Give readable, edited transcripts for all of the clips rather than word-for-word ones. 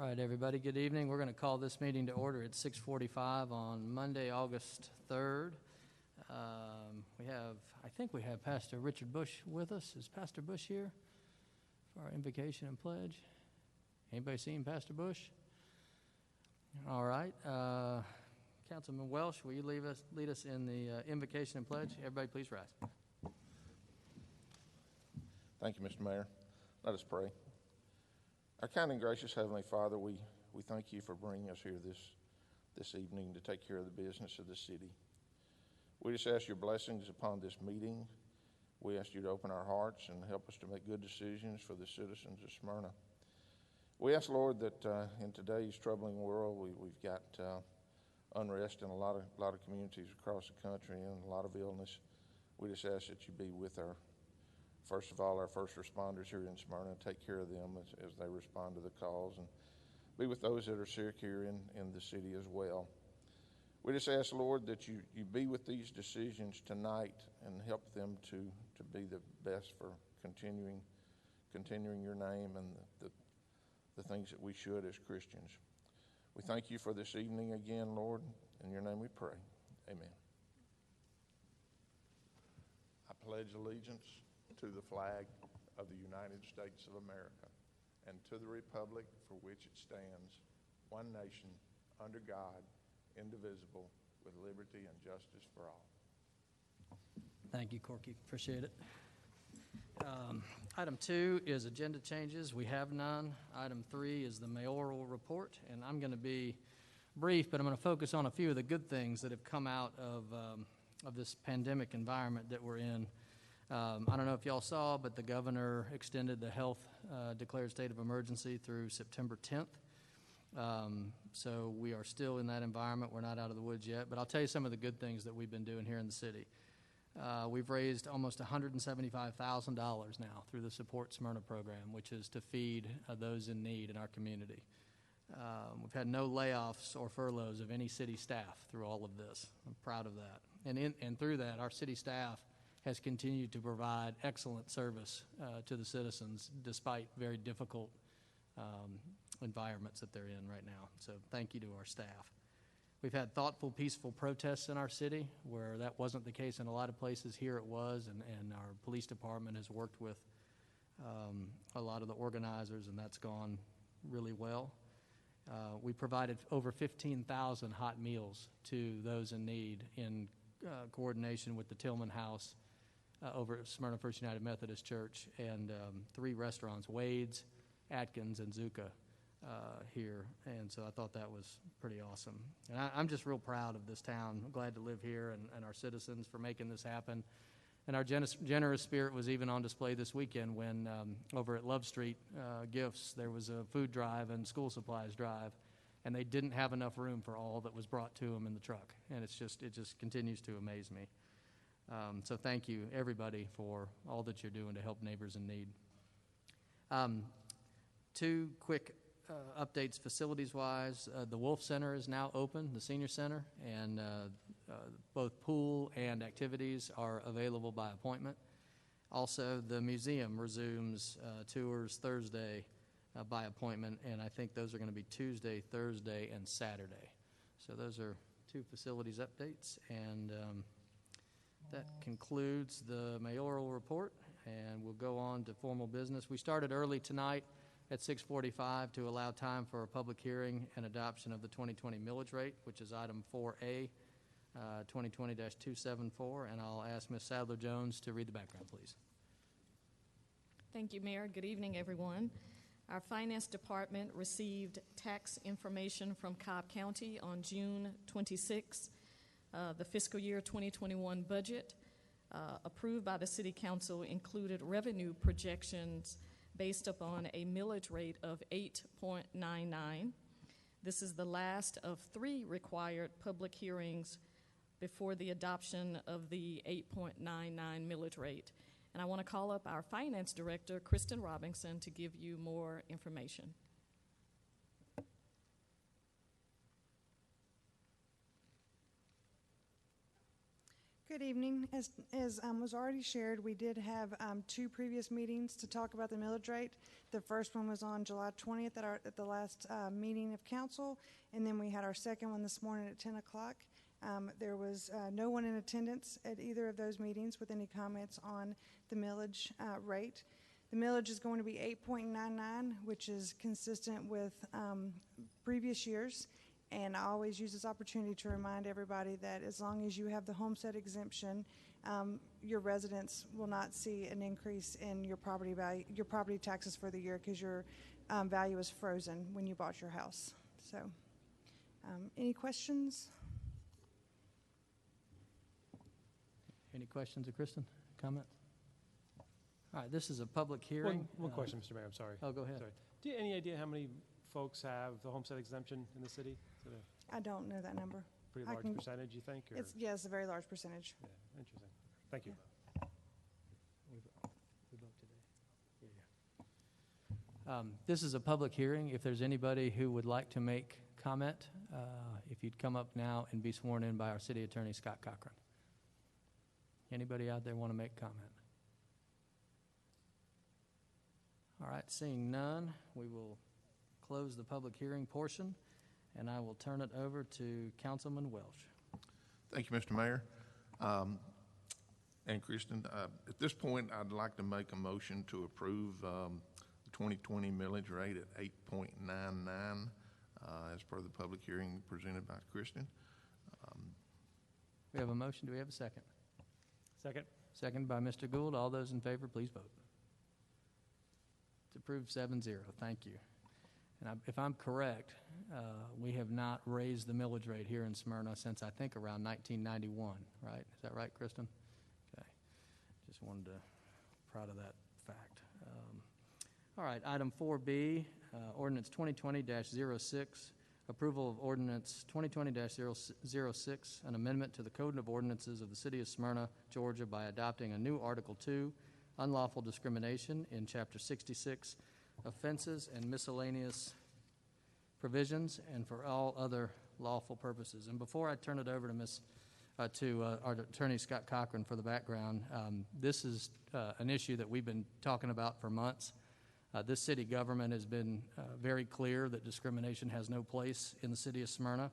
All right, everybody, good evening. We're going to call this meeting to order at 6:45 on Monday, August 3rd. I think we have Pastor Richard Bush with us. Is Pastor Bush here for our invocation and pledge? Anybody seen Pastor Bush? All right. Councilman Welsh, will you lead us in the invocation and pledge? Everybody, please rise. Thank you, Mr. Mayor. Let us pray. Our kind and gracious Heavenly Father, we thank you for bringing us here this evening to take care of the business of the city. We just ask your blessings upon this meeting. We ask you to open our hearts and help us to make good decisions for the citizens of Smyrna. We ask, Lord, that in today's troubling world, we've got unrest in a lot of communities across the country and a lot of illness. We just ask that you be with first of all, our first responders here in Smyrna. Take care of them as they respond to the calls, and be with those that are sick here in the city as well. We just ask, Lord, that you be with these decisions tonight and help them to be the best for continuing your name and the things that we should as Christians. We thank you for this evening again, Lord. In your name we pray. Amen. I pledge allegiance to the flag of the United States of America and to the republic for which it stands, one nation, under God, indivisible, with liberty and justice for all. Thank you, Corky. Appreciate it. Item 2 is agenda changes. We have none. Item 3 is the mayoral report, and I'm going to be brief, but I'm going to focus on a few of the good things that have come out of this pandemic environment that we're in. I don't know if y'all saw, but the governor extended the health declared state of emergency through September 10th. So we are still in that environment. We're not out of the woods yet, but I'll tell you some of the good things that we've been doing here in the city. We've raised almost $175,000 now through the Support Smyrna program, which is to feed those in need in our community. We've had no layoffs or furloughs of any city staff through all of this. I'm proud of that. And through that, our city staff has continued to provide excellent service to the citizens despite very difficult environments that they're in right now. So thank you to our staff. We've had thoughtful, peaceful protests in our city where that wasn't the case in a lot of places. Here it was, and our police department has worked with a lot of the organizers, and that's gone really well. We provided over 15,000 hot meals to those in need in coordination with the Tillman House over at Smyrna First United Methodist Church, and 3 restaurants, Wade's, Atkins, and Zuka here. And so I thought that was pretty awesome. And I'm just real proud of this town. I'm glad to live here and our citizens for making this happen. And our generous spirit was even on display this weekend when over at Love Street Gifts, there was a food drive and school supplies drive, and they didn't have enough room for all that was brought to them in the truck. And it just continues to amaze me. So thank you, everybody, for all that you're doing to help neighbors in need. 2 quick updates facilities-wise. The Wolf Center is now open, the senior center, and both pool and activities are available by appointment. Also, the museum resumes tours Thursday by appointment, and I think those are going to be Tuesday, Thursday, and Saturday. So those are 2 facilities updates, and that concludes the mayoral report, and we'll go on to formal business. We started early tonight at 6:45 to allow time for a public hearing and adoption of the 2020 millage rate, which is item 4A, 2020-274, and I'll ask Ms. Sadler-Jones to read the background, please. Thank you, Mayor. Good evening, everyone. Our Finance Department received tax information from Cobb County on June 26. The fiscal year 2021 budget approved by the City Council included revenue projections based upon a millage rate of 8.99. This is the last of 3 required public hearings before the adoption of the 8.99 millage rate. And I want to call up our Finance Director, Kristen Robinson, to give you more information. Good evening. As was already shared, we did have 2 previous meetings to talk about the millage rate. The first one was on July 20th at the last meeting of council, and then we had our second one this morning at 10 o'clock. There was no one in attendance at either of those meetings with any comments on the millage rate. The millage is going to be 8.99, which is consistent with previous years. And I always use this opportunity to remind everybody that as long as you have the homestead exemption, your residents will not see an increase in your property value, your property taxes for the year, because your value is frozen when you bought your house. So, any questions? Any questions of Kristen? Comments? All right, this is a public hearing. One question, Mr. Mayor, I'm sorry. Oh, go ahead. Sorry. Do you have any idea how many folks have the homestead exemption in the city? Is it a I don't know that number. pretty I large can- percentage, you think? Or? It's a very large percentage. Yeah, interesting. Thank you. This is a public hearing. If there's anybody who would like to make comment, if you'd come up now and be sworn in by our city attorney, Scott Cochran. Anybody out there want to make comment? All right, seeing none, we will close the public hearing portion, and I will turn it over to Councilman Welch. Thank you, Mr. Mayor. And Kristen, at this point, I'd like to make a motion to approve the 2020 millage rate at 8.99 as per the public hearing presented by Kristen. We have a motion. Do we have a second? Second. Second by Mr. Gould. All those in favor, please vote. It's approved 7-0. Thank you. And if I'm correct, we have not raised the millage rate here in Smyrna since, I think, around 1991, right? Is that right, Kristen? Okay. Just wanted to, proud of that fact. All right, item 4B, ordinance 2020-06, approval of ordinance 2020-06, an amendment to the Code of Ordinances of the City of Smyrna, Georgia, by adopting a new Article 2, unlawful discrimination, in Chapter 66, offenses and miscellaneous provisions, and for all other lawful purposes. And before I turn it over to our attorney, Scott Cochran, for the background, this is an issue that we've been talking about for months. This city government has been very clear that discrimination has no place in the city of Smyrna,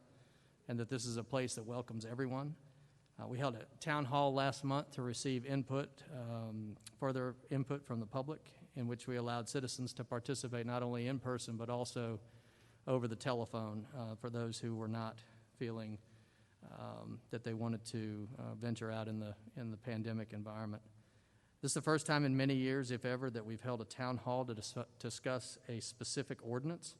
and that this is a place that welcomes everyone. We held a town hall last month to receive input, further input from the public, in which we allowed citizens to participate not only in person but also over the telephone for those who were not feeling that they wanted to venture out in the pandemic environment. This is the first time in many years, if ever, that we've held a town hall to discuss a specific ordinance,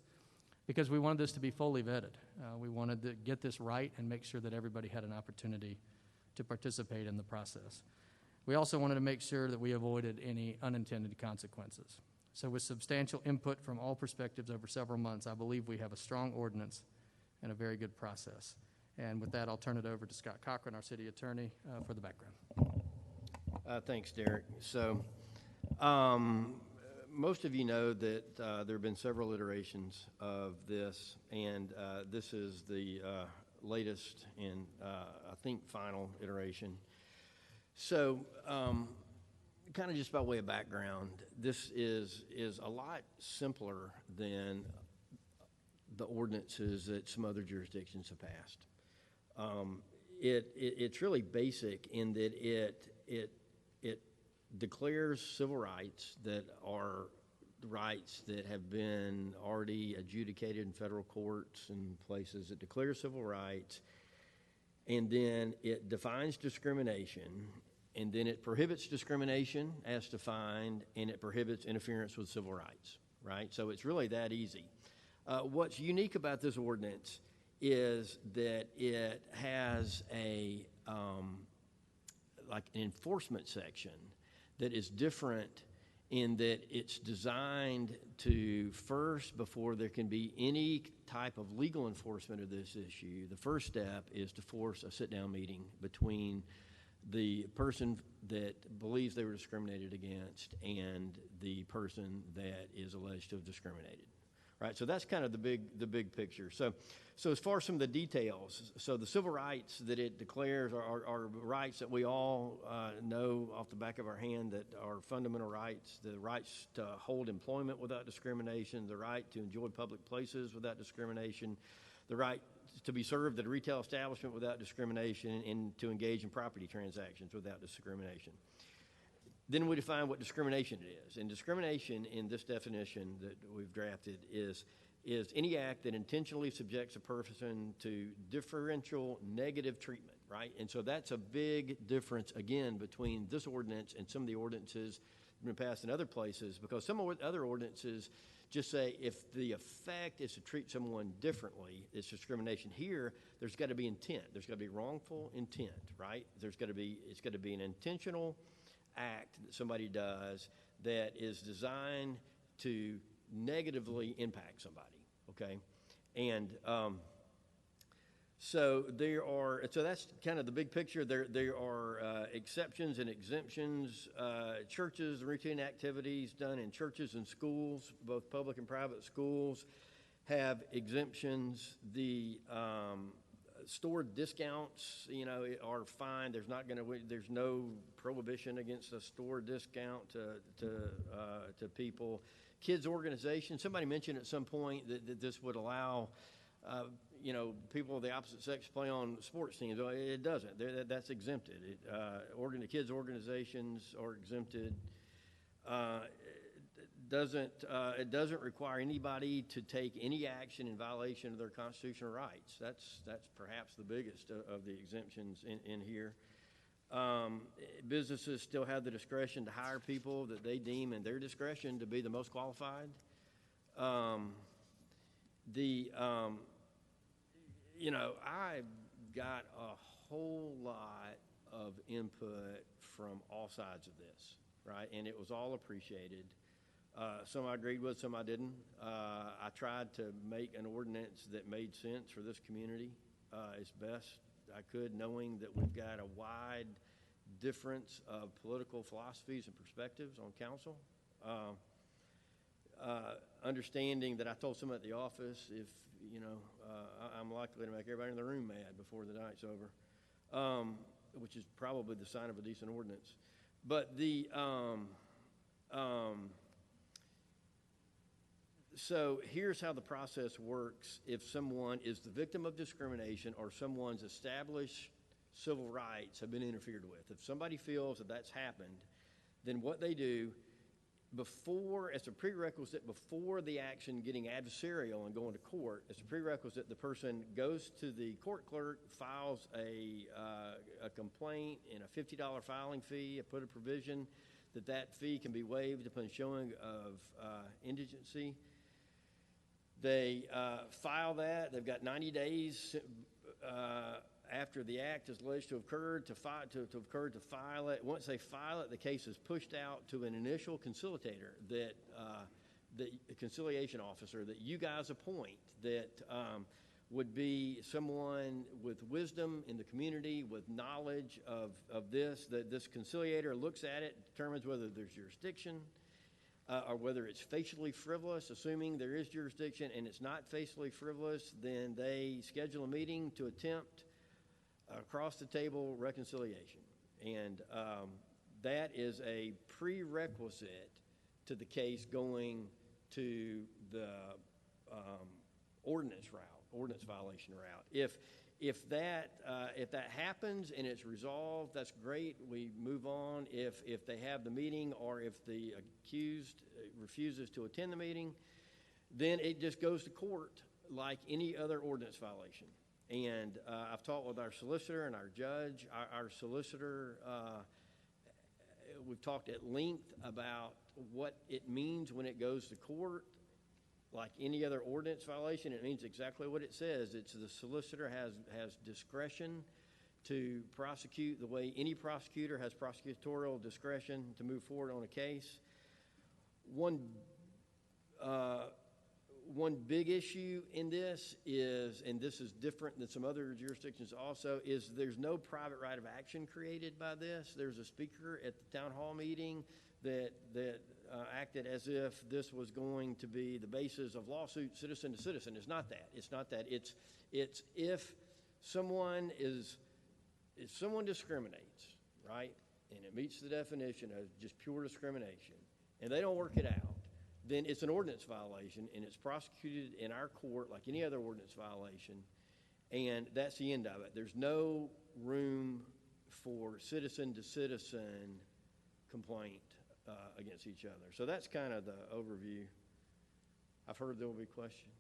because we wanted this to be fully vetted. We wanted to get this right and make sure that everybody had an opportunity to participate in the process. We also wanted to make sure that we avoided any unintended consequences. So with substantial input from all perspectives over several months, I believe we have a strong ordinance and a very good process. And with that, I'll turn it over to Scott Cochran, our city attorney, for the background. Thanks, Derek. So most of you know that there have been several iterations of this, and this is the latest and I think final iteration. So kind of just by way of background, this is a lot simpler than the ordinances that some other jurisdictions have passed. It's really basic in that it declares civil rights that are rights that have been already adjudicated in federal courts and places. It declares civil rights, and then it defines discrimination, and then it prohibits discrimination as defined, and it prohibits interference with civil rights, right? So it's really that easy. What's unique about this ordinance is that it has like an enforcement section that is different in that it's designed to first, before there can be any type of legal enforcement of this issue, the first step is to force a sit-down meeting between the person that believes they were discriminated against and the person that is alleged to have discriminated. right? So that's kind of the big picture. So as far as some of the details, so the civil rights that it declares are rights that we all know off the back of our hand that are fundamental rights: the rights to hold employment without discrimination, the right to enjoy public places without discrimination, the right to be served at a retail establishment without discrimination, and to engage in property transactions without discrimination. Then we define what discrimination is. And discrimination in this definition that we've drafted is any act that intentionally subjects a person to differential negative treatment, right? And so that's a big difference, again, between this ordinance and some of the ordinances that have been passed in other places, because some other ordinances just say if the effect is to treat someone differently, it's discrimination. Here, there's got to be intent. There's got to be wrongful intent, right? It's got to be an intentional act that somebody does that is designed to negatively impact somebody, okay? And so that's kind of the big picture. There are exceptions and exemptions. Churches, routine activities done in churches and schools, both public and private schools, have exemptions. The store discounts, are fine. There's no prohibition against a store discount to people. Kids organizations. Somebody mentioned at some point that this would allow people of the opposite sex play on sports teams. It doesn't. That's exempted. Kids organizations are exempted. It doesn't require anybody to take any action in violation of their constitutional rights. That's perhaps the biggest of the exemptions in here. Businesses still have the discretion to hire people that they deem in their discretion to be the most qualified. I got a whole lot of input from all sides of this, right? And it was all appreciated. Some I agreed with, some I didn't. I tried to make an ordinance that made sense for this community as best I could, knowing that we've got a wide difference of political philosophies and perspectives on council. Understanding that I told someone at the office, if I'm likely to make everybody in the room mad before the night's over, which is probably the sign of a decent ordinance. But so here's how the process works if someone is the victim of discrimination or someone's established civil rights have been interfered with. If somebody feels that that's happened, then what they do as a prerequisite, before the action getting adversarial and going to court, as a prerequisite, the person goes to the court clerk, files a complaint and a $50 filing fee. I put a provision that fee can be waived upon showing of indigency. They file that. They've got 90 days after the act is alleged to have occurred to file it. Once they file it, the case is pushed out to an initial conciliator, the conciliation officer that you guys appoint, that would be someone with wisdom in the community, with knowledge of this. That this conciliator looks at it, determines whether there's jurisdiction, or whether it's facially frivolous. Assuming there is jurisdiction and it's not facially frivolous, then they schedule a meeting to attempt across-the-table reconciliation. And that is a prerequisite to the case going to the ordinance violation route. If that happens and it's resolved, that's great. We move on. If they have the meeting, or if the accused refuses to attend the meeting, then it just goes to court like any other ordinance violation. And I've talked with our solicitor and our judge. Our solicitor, we've talked at length about what it means when it goes to court. Like any other ordinance violation, it means exactly what it says. It's the solicitor has discretion to prosecute the way any prosecutor has prosecutorial discretion to move forward on a case. One one big issue in this is, and this is different than some other jurisdictions also, is there's no private right of action created by this. There's a speaker at the town hall meeting that acted as if this was going to be the basis of lawsuit citizen to citizen. It's not that. It's not that. It's if someone discriminates, right, and it meets the definition of just pure discrimination, and they don't work it out, then it's an ordinance violation, and it's prosecuted in our court like any other ordinance violation, and that's the end of it. There's no room for citizen-to-citizen complaint against each other. So that's kind of the overview. I've heard there will be questions.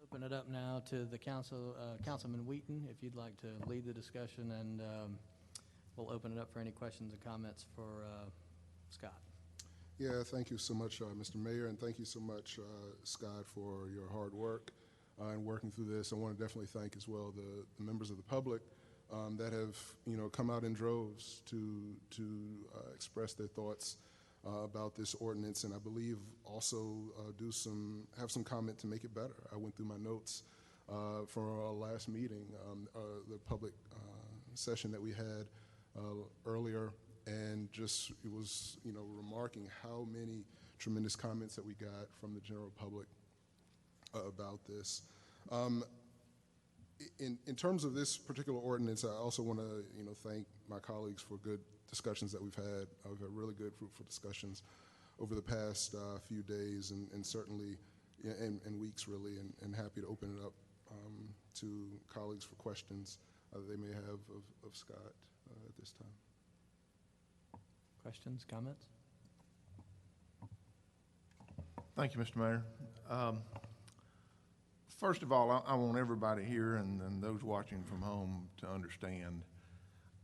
Open it up now to the council, Councilman Wheaton, if you'd like to lead the discussion, and we'll open it up for any questions and comments for Scott. Yeah, thank you so much, Mr. Mayor, and thank you so much, Scott, for your hard work in working through this. I want to definitely thank as well the members of the public that have, come out in droves to express their thoughts about this ordinance, and I believe also have some comment to make it better. I went through my notes from our last meeting, the public session that we had earlier, and just it was remarking how many tremendous comments that we got from the general public about this. In terms of this particular ordinance, I also want to thank my colleagues for good discussions that we've had. We've had really good, fruitful discussions over the past few days and certainly and weeks, really, and happy to open it up to colleagues for questions they may have of Scott at this time. Questions, comments? Thank you, Mr. Mayor. First of all, I want everybody here and those watching from home to understand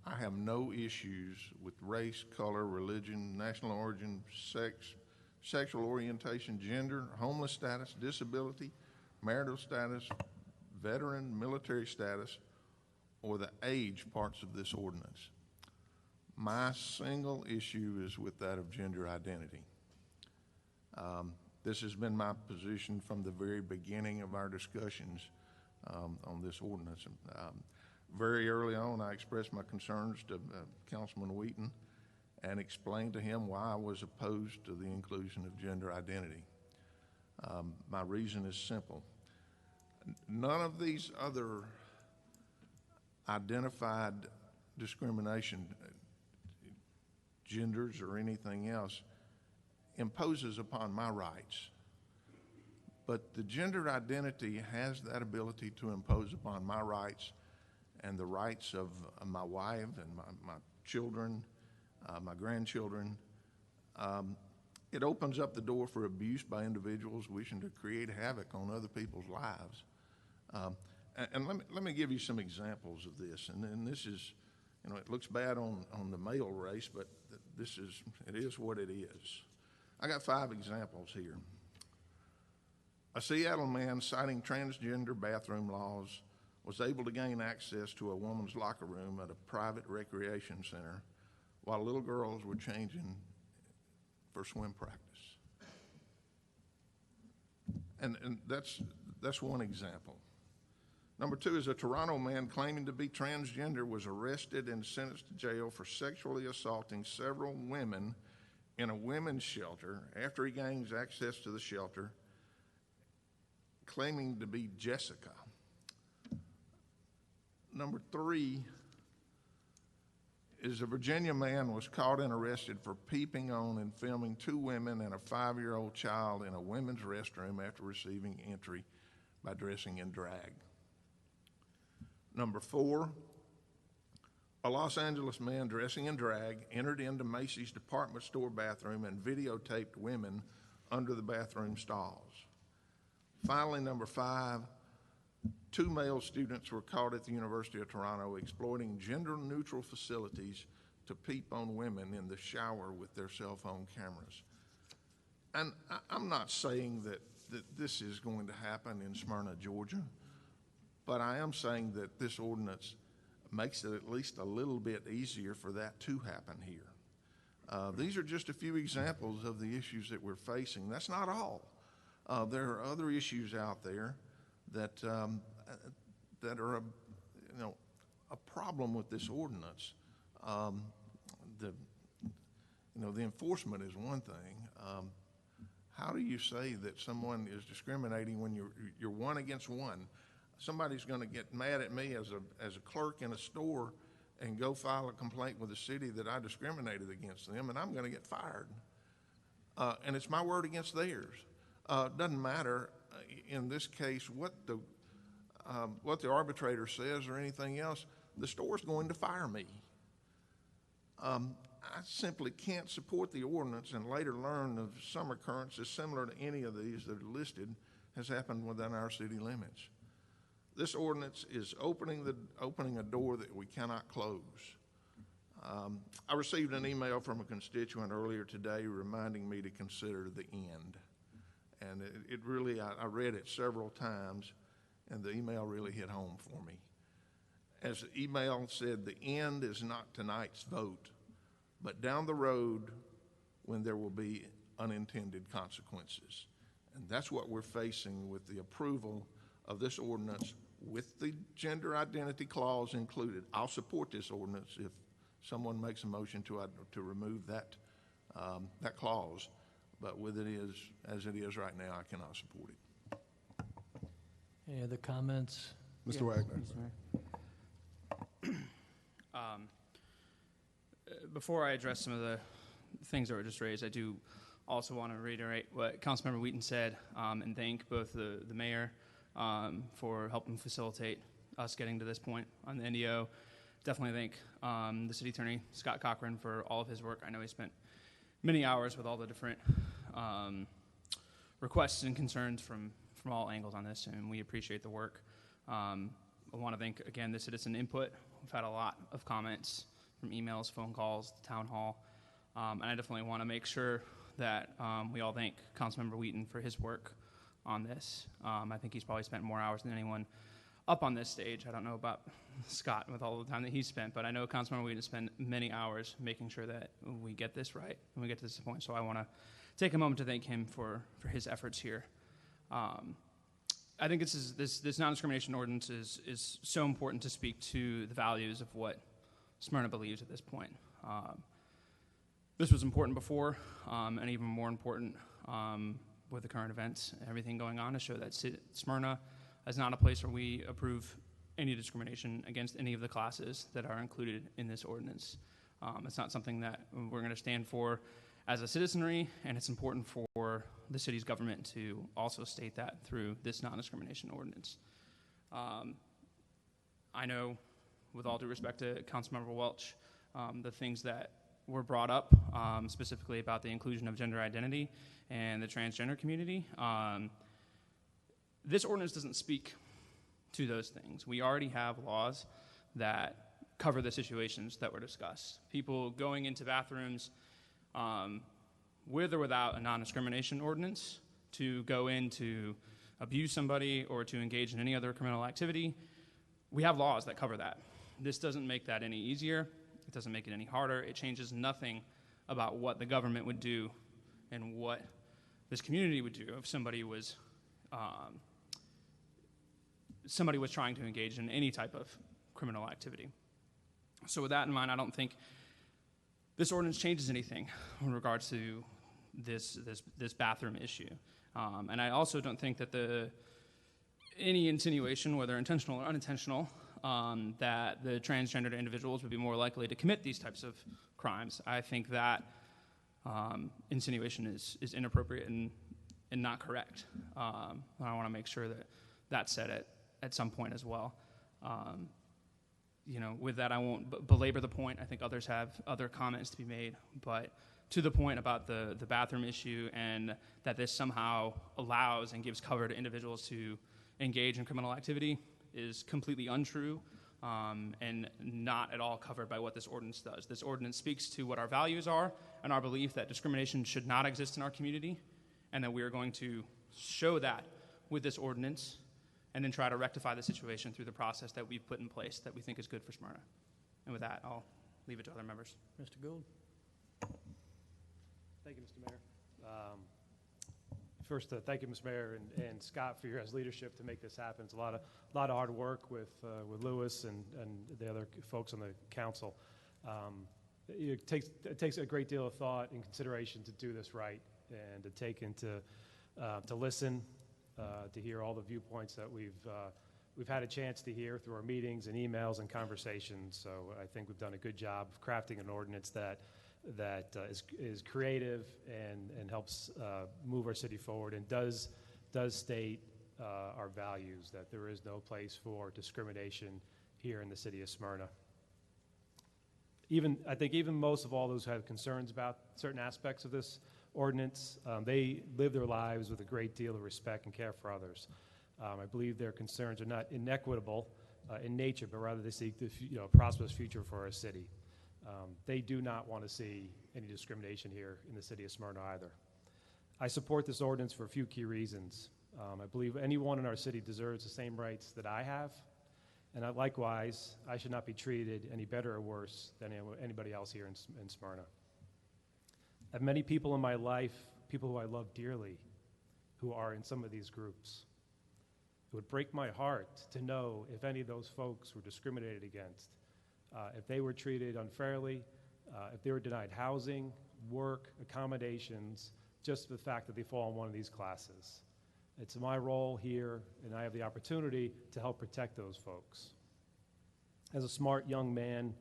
I have no issues with race, color, religion, national origin, sex, sexual orientation, gender, homeless status, disability, marital status, veteran, military status, or the age parts of this ordinance. My single issue is with that of gender identity. This has been my position from the very beginning of our discussions on this ordinance. Very early on, I expressed my concerns to Councilman Wheaton and explained to him why I was opposed to the inclusion of gender identity. My reason is simple. None of these other identified discrimination, genders or anything else, imposes upon my rights. But the gender identity has that ability to impose upon my rights and the rights of my wife and my children, my grandchildren. It opens up the door for abuse by individuals wishing to create havoc on other people's lives. And let me give you some examples of this. And this is, it looks bad on the male race, but it is what it is. I got 5 examples here. A Seattle man citing transgender bathroom laws was able to gain access to a woman's locker room at a private recreation center while little girls were changing for swim practice. And that's one example. Number 2 is a Toronto man claiming to be transgender was arrested and sentenced to jail for sexually assaulting several women in a women's shelter after he gains access to the shelter, claiming to be Jessica. Number 3 is a Virginia man was caught and arrested for peeping on and filming 2 women and a 5-year-old child in a women's restroom after receiving entry by dressing in drag. Number 4, a Los Angeles man dressing in drag entered into Macy's department store bathroom and videotaped women under the bathroom stalls. Finally, number 5, 2 male students were caught at the University of Toronto exploiting gender-neutral facilities to peep on women in the shower with their cell phone cameras. And I'm not saying that this is going to happen in Smyrna, Georgia, but I am saying that this ordinance makes it at least a little bit easier for that to happen here. These are just a few examples of the issues that we're facing. That's not all. There are other issues out there that that are a problem with this ordinance. The enforcement is one thing. How do you say that someone is discriminating when you're one against one? Somebody's going to get mad at me as a clerk in a store and go file a complaint with the city that I discriminated against them, and I'm going to get fired. And it's my word against theirs. Doesn't matter in this case what the arbitrator says or anything else. The store's going to fire me. I simply can't support the ordinance and later learn of some occurrences similar to any of these that are listed has happened within our city limits. This ordinance is opening a door that we cannot close. I received an email from a constituent earlier today reminding me to consider the end. And it really, I read it several times, and the email really hit home for me. As the email said, the end is not tonight's vote, but down the road when there will be unintended consequences. And that's what we're facing with the approval of this ordinance with the gender identity clause included. I'll support this ordinance if someone makes a motion to remove that clause, but with it as it is right now, I cannot support it. Any other comments? Mr. Wagner. Before I address some of the things that were just raised, I do also want to reiterate what Councilmember Wheaton said and thank both the mayor for helping facilitate us getting to this point on the NDO. Definitely thank the city attorney, Scott Cochran, for all of his work. I know he spent many hours with all the different requests and concerns from all angles on this, and we appreciate the work. I want to thank, again, the citizen input. We've had a lot of comments from emails, phone calls, the town hall, and I definitely want to make sure that we all thank Councilmember Wheaton for his work on this. I think he's probably spent more hours than anyone up on this stage. I don't know about Scott with all the time that he's spent, but I know Councilmember Wheaton spent many hours making sure that we get this right and we get to this point. So I want to take a moment to thank him for his efforts here. I think this non-discrimination ordinance is so important to speak to the values of what Smyrna believes at this point. This was important before, and even more important with the current events and everything going on, to show that Smyrna is not a place where we approve any discrimination against any of the classes that are included in this ordinance. It's not something that we're going to stand for as a citizenry, and it's important for the city's government to also state that through this non-discrimination ordinance. I know, with all due respect to Councilmember Welch, the things that were brought up, specifically about the inclusion of gender identity and the transgender community, this ordinance doesn't speak to those things. We already have laws that cover the situations that were discussed. People going into bathrooms with or without a non-discrimination ordinance to go in to abuse somebody or to engage in any other criminal activity, we have laws that cover that. This doesn't make that any easier. It doesn't make it any harder. It changes nothing about what the government would do and what this community would do if somebody was trying to engage in any type of criminal activity. So with that in mind, I don't think this ordinance changes anything in regards to this bathroom issue. And I also don't think that any insinuation, whether intentional or unintentional, that the transgendered individuals would be more likely to commit these types of crimes. I think that insinuation is inappropriate and not correct. I want to make sure that that's said at some point as well. With that, I won't belabor the point. I think others have other comments to be made, but to the point about the bathroom issue and that this somehow allows and gives cover to individuals to engage in criminal activity is completely untrue and not at all covered by what this ordinance does. This ordinance speaks to what our values are and our belief that discrimination should not exist in our community, and that we are going to show that with this ordinance and then try to rectify the situation through the process that we've put in place that we think is good for Smyrna. And with that, I'll leave it to other members. Mr. Gould? Thank you, Mr. Mayor. First, thank you, Mr. Mayor, and Scott for your guys' leadership to make this happen. It's a lot of hard work with Lewis and the other folks on the council. It takes a great deal of thought and consideration to do this right, and to take into to listen, to hear all the viewpoints that we've had a chance to hear through our meetings and emails and conversations. So I think we've done a good job of crafting an ordinance that is creative and helps move our city forward, and does state our values, that there is no place for discrimination here in the city of Smyrna. I think even most of all those who have concerns about certain aspects of this ordinance, they live their lives with a great deal of respect and care for others. I believe their concerns are not inequitable in nature, but rather they seek a prosperous future for our city. They do not want to see any discrimination here in the city of Smyrna either. I support this ordinance for a few key reasons. I believe anyone in our city deserves the same rights that I have, and likewise, I should not be treated any better or worse than anybody else here in Smyrna. I have many people in my life, people who I love dearly, who are in some of these groups. It would break my heart to know if any of those folks were discriminated against, if they were treated unfairly, if they were denied housing, work, accommodations, just for the fact that they fall in one of these classes. It's my role here, and I have the opportunity to help protect those folks. As a smart young man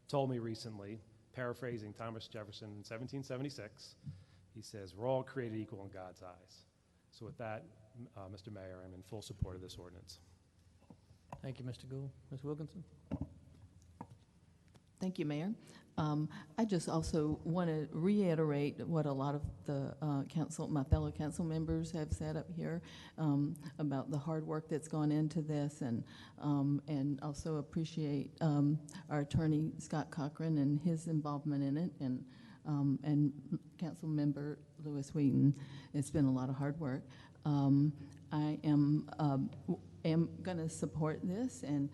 told me recently, paraphrasing Thomas Jefferson in 1776, he says, "We're all created equal in God's eyes." So with that, Mr. Mayor, I'm in full support of this ordinance. Thank you, Mr. Gould. Ms. Wilkinson? Thank you, Mayor. I just also want to reiterate what a lot of the my fellow council members have said up here about the hard work that's gone into this, and also appreciate our attorney Scott Cochran and his involvement in it, and Council Member Lewis Wheaton. It's been a lot of hard work. I am going to support this, and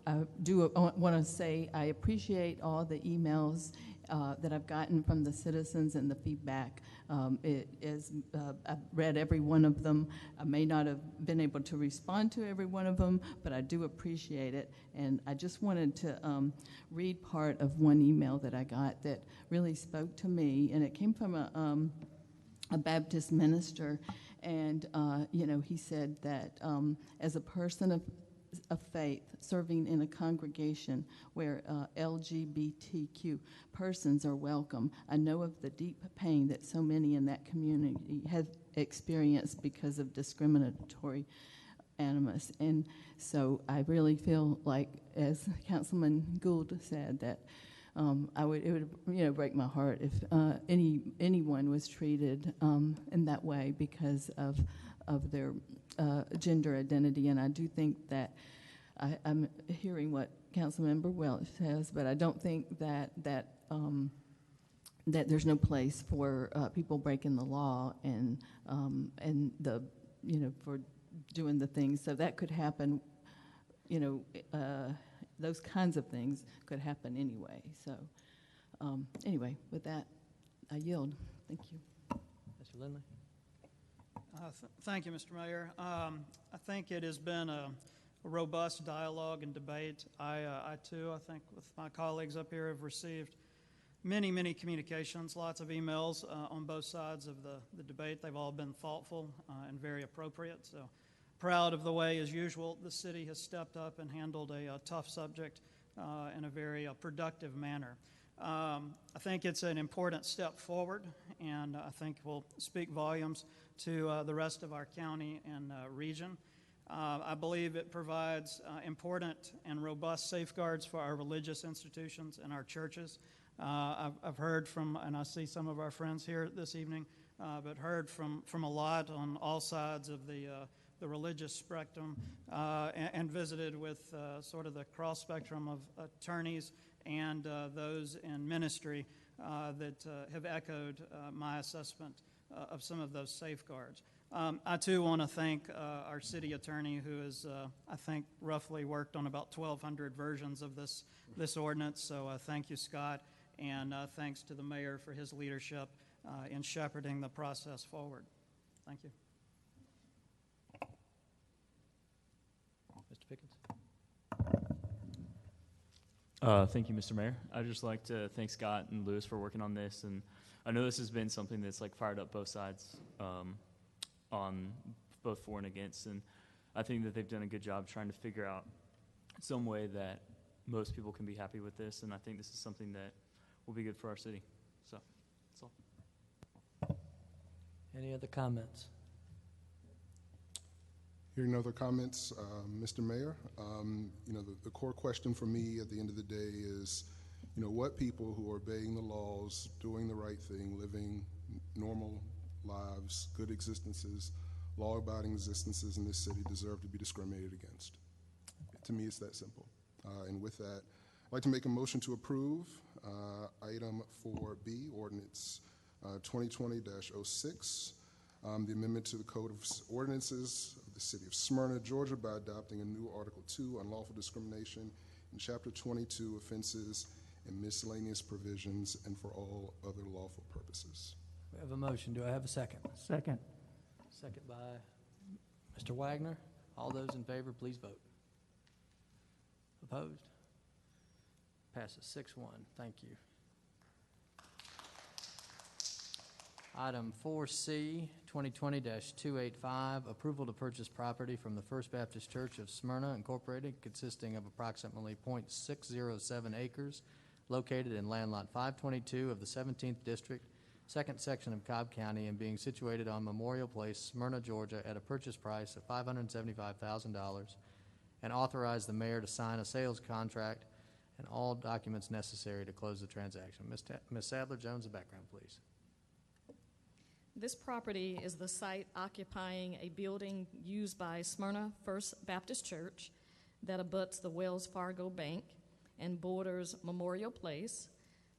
I do want to say I appreciate all the emails that I've gotten from the citizens and the feedback. I've read every one of them. I may not have been able to respond to every one of them, but I do appreciate it. And I just wanted to read part of one email that I got that really spoke to me, and it came from a Baptist minister. And, he said that as a person of faith serving in a congregation where LGBTQ persons are welcome, I know of the deep pain that so many in that community have experienced because of discriminatory animus. And so I really feel like, as Councilman Gould said, that it would break my heart if anyone was treated in that way because of their gender identity. And I do think that I'm hearing what Councilmember Welch says, but I don't think that there's no place for people breaking the law and for doing the things. So that could happen. Those kinds of things could happen anyway. So anyway, with that, I yield. Thank you. Mr. Lindley? Thank you, Mr. Mayor. I think it has been a robust dialogue and debate. I too, I think with my colleagues up here, have received many communications, lots of emails on both sides of the debate. They've all been thoughtful and very appropriate. So proud of the way, as usual, the city has stepped up and handled a tough subject in a very productive manner. I think it's an important step forward, and I think will speak volumes to the rest of our county and region. I believe it provides important and robust safeguards for our religious institutions and our churches. I've heard from, and I see some of our friends here this evening, but heard from a lot on all sides of the religious spectrum, and visited with sort of the cross spectrum of attorneys and those in ministry that have echoed my assessment of some of those safeguards. I too want to thank our city attorney, who has, I think, roughly worked on about 1,200 versions of this ordinance. So thank you, Scott, and thanks to the mayor for his leadership in shepherding the process forward. Thank you. Mr. Pickens? Thank you, Mr. Mayor. I'd just like to thank Scott and Lewis for working on this, and I know this has been something that's like fired up both sides, on both for and against, and I think that they've done a good job trying to figure out some way that most people can be happy with this, and I think this is something that will be good for our city. So, that's all. Any other comments? Hearing no other comments, Mr. Mayor, the core question for me at the end of the day is, what people who are obeying the laws, doing the right thing, living normal lives, good existences, law-abiding existences in this city deserve to be discriminated against? To me, it's that simple. And with that, I'd like to make a motion to approve item 4B, ordinance 2020-06, the amendment to the Code of Ordinances of the City of Smyrna, Georgia, by adopting a new Article 2, unlawful discrimination, in Chapter 22, offenses and miscellaneous provisions, and for all other lawful purposes. We have a motion. Do I have a second? Second. Second by Mr. Wagner. All those in favor, please vote. Opposed? Passes 6-1. Thank you. Item 4C, 2020-285, approval to purchase property from the First Baptist Church of Smyrna, Incorporated, consisting of approximately .607 acres, located in land lot 522 of the 17th District, second section of Cobb County, and being situated on Memorial Place, Smyrna, Georgia, at a purchase price of $575,000, and authorize the mayor to sign a sales contract and all documents necessary to close the transaction. Ms. Sadler-Jones, the background, please. This property is the site occupying a building used by Smyrna First Baptist Church that abuts the Wells Fargo Bank and borders Memorial Place.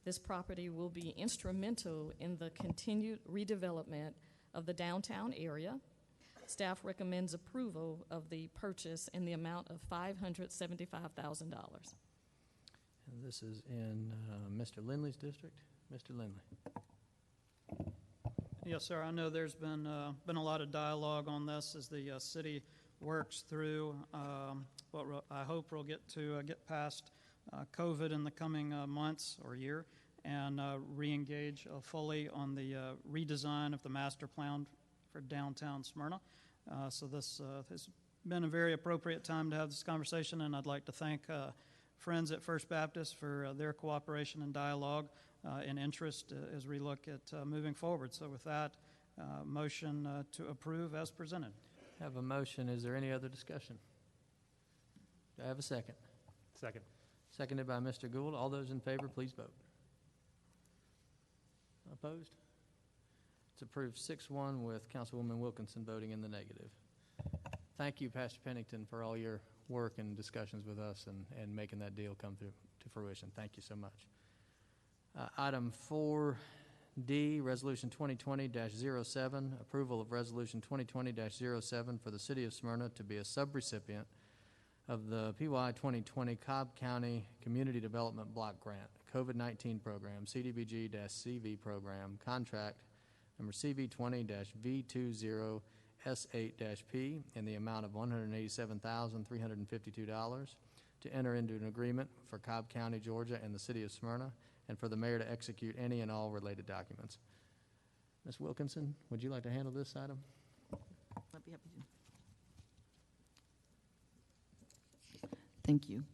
This property will be instrumental in the continued redevelopment of the downtown area. Staff recommends approval of the purchase in the amount of $575,000. And this is in Mr. Lindley's district. Mr. Lindley. Yes, sir. I know there's been a lot of dialogue on this as the city works through what I hope we'll get past COVID in the coming months or year and re-engage fully on the redesign of the master plan for downtown Smyrna. So this has been a very appropriate time to have this conversation, and I'd like to thank friends at First Baptist for their cooperation and dialogue and interest as we look at moving forward. So with that, motion to approve as presented. Have a motion. Is there any other discussion? Do I have a second? Second. Seconded by Mr. Gould. All those in favor, please vote. Opposed? It's approved 6-1 with Councilwoman Wilkinson voting in the negative. Thank you, Pastor Pennington, for all your work and discussions with us and making that deal come to fruition. Thank you so much. Item 4D, Resolution 2020-07, approval of Resolution 2020-07 for the City of Smyrna to be a subrecipient of the PY 2020 Cobb County Community Development Block Grant, COVID-19 Program, CDBG-CV Program, Contract number CV20-V20S8-P in the amount of $187,352 to enter into an agreement for Cobb County, Georgia, and the City of Smyrna, and for the mayor to execute any and all related documents. Ms. Wilkinson, would you like to handle this item? I'd be happy to. Thank you.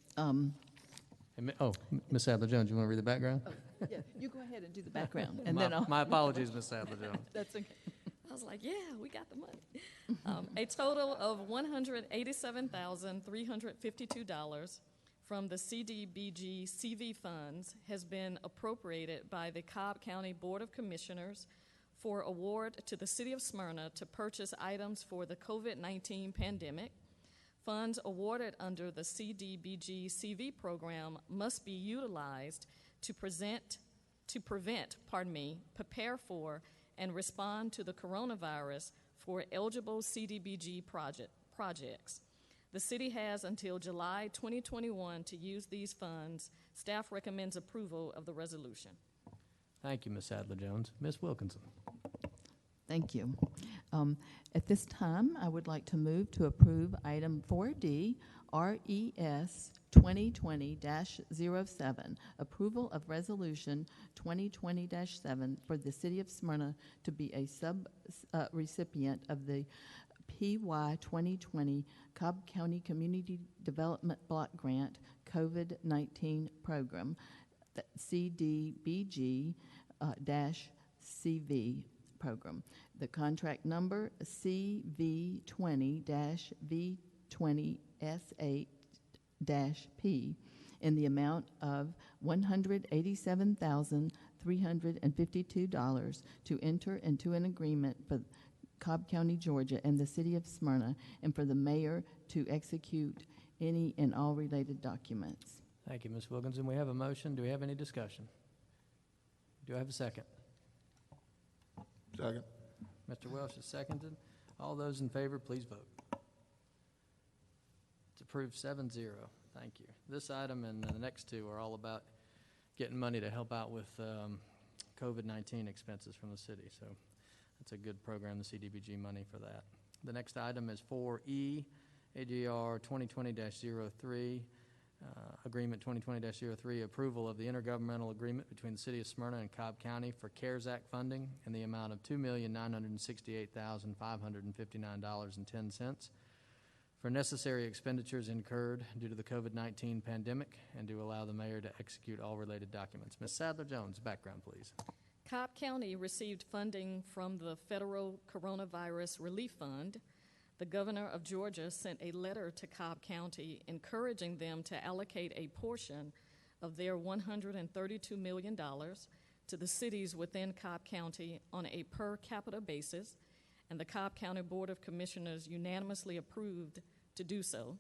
Ms. Sadler-Jones, you want to read the background? Yeah, you go ahead and do the background, and then I'll. My apologies, Ms. Sadler-Jones. That's okay. I was like, yeah, we got the money. A total of $187,352 from the CDBG CV funds has been appropriated by the Cobb County Board of Commissioners for award to the City of Smyrna to purchase items for the COVID-19 pandemic. Funds awarded under the CDBG CV program must be utilized to prepare for, and respond to the coronavirus for eligible CDBG projects. The city has until July 2021 to use these funds. Staff recommends approval of the resolution. Thank you, Ms. Sadler-Jones. Ms. Wilkinson. Thank you. At this time, I would like to move to approve item 4D, RES 2020-07, approval of resolution 2020-7 for the city of Smyrna to be a recipient of the PY 2020 Cobb County Community Development Block Grant COVID-19 Program, CDBG-CV program. The contract number CV20-V20S8-P in the amount of $187,352 to enter into an agreement for Cobb County, Georgia, and the city of Smyrna, and for the mayor to execute any and all related documents. Thank you, Ms. Wilkinson. We have a motion. Do we have any discussion? Do I have a second? Second. Mr. Welsh is seconded. All those in favor, please vote. It's approved 7-0. Thank you. This item and the next two are all about getting money to help out with COVID-19 expenses from the city. So that's a good program, the CDBG money for that. The next item is 4E, AGR 2020-03. Agreement 2020-03, approval of the intergovernmental agreement between the City of Smyrna and Cobb County for CARES Act funding in the amount of $2,968,559.10 for necessary expenditures incurred due to the COVID-19 pandemic and to allow the mayor to execute all related documents. Ms. Sadler-Jones, background, please. Cobb County received funding from the Federal Coronavirus Relief Fund. The governor of Georgia sent a letter to Cobb County encouraging them to allocate a portion of their $132 million to the cities within Cobb County on a per capita basis, and the Cobb County Board of Commissioners unanimously approved to do so.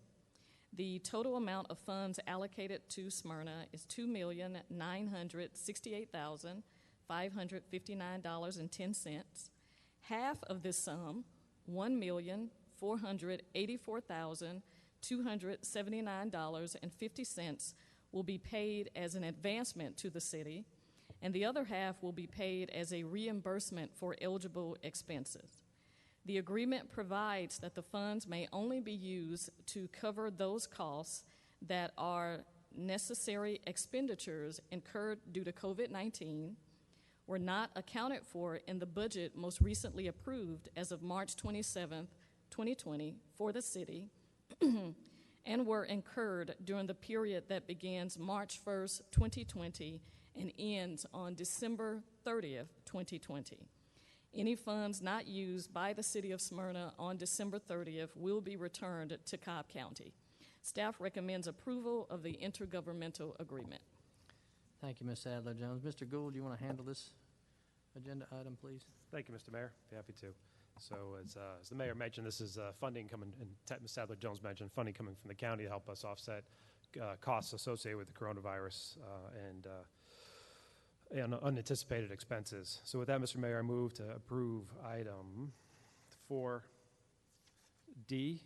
The total amount of funds allocated to Smyrna is $2,968,559.10. Half of this sum, $1,484,279.50, will be paid as an advancement to the city, and the other half will be paid as a reimbursement for eligible expenses. The agreement provides that the funds may only be used to cover those costs that are necessary expenditures incurred due to COVID-19, were not accounted for in the budget most recently approved as of March 27th, 2020 for the city, and were incurred during the period that begins March 1st, 2020 and ends on December 30th, 2020. Any funds not used by the city of Smyrna on December 30th will be returned to Cobb County. Staff recommends approval of the intergovernmental agreement. Thank you, Ms. Sadler-Jones. Mr. Gould, do you want to handle this agenda item, please? Thank you, Mr. Mayor. Be happy to. So as the mayor mentioned, this is funding coming, and Ms. Sadler-Jones mentioned, funding coming from the county to help us offset costs associated with the coronavirus and unanticipated expenses. So with that, Mr. Mayor, I move to approve item 4E,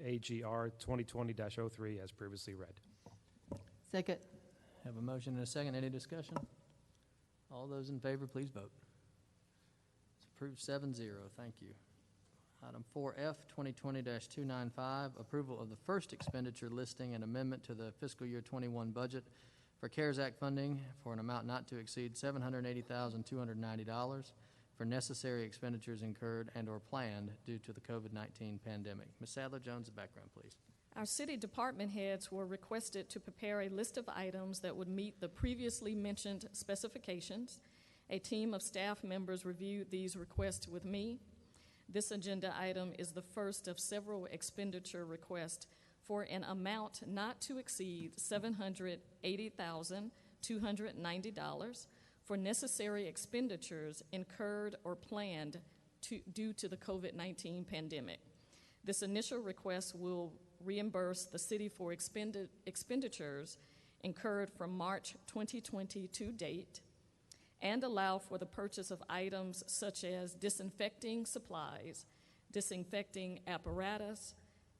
AGR 2020-03 as previously read. Second. Have a motion and a second. Any discussion? All those in favor, please vote. It's approved 7-0. Thank you. Item 4F, 2020-295, approval of the first expenditure listing and amendment to the fiscal year 21 budget for CARES Act funding for an amount not to exceed $780,290 for necessary expenditures incurred and or planned due to the COVID-19 pandemic. Ms. Sadler-Jones, the background, please. Our city department heads were requested to prepare a list of items that would meet the previously mentioned specifications. A team of staff members reviewed these requests with me. This agenda item is the first of several expenditure requests for an amount not to exceed $780,290 for necessary expenditures incurred or planned due to the COVID-19 pandemic. This initial request will reimburse the city for expenditures incurred from March 2020 to date and allow for the purchase of items such as disinfecting supplies, disinfecting apparatus,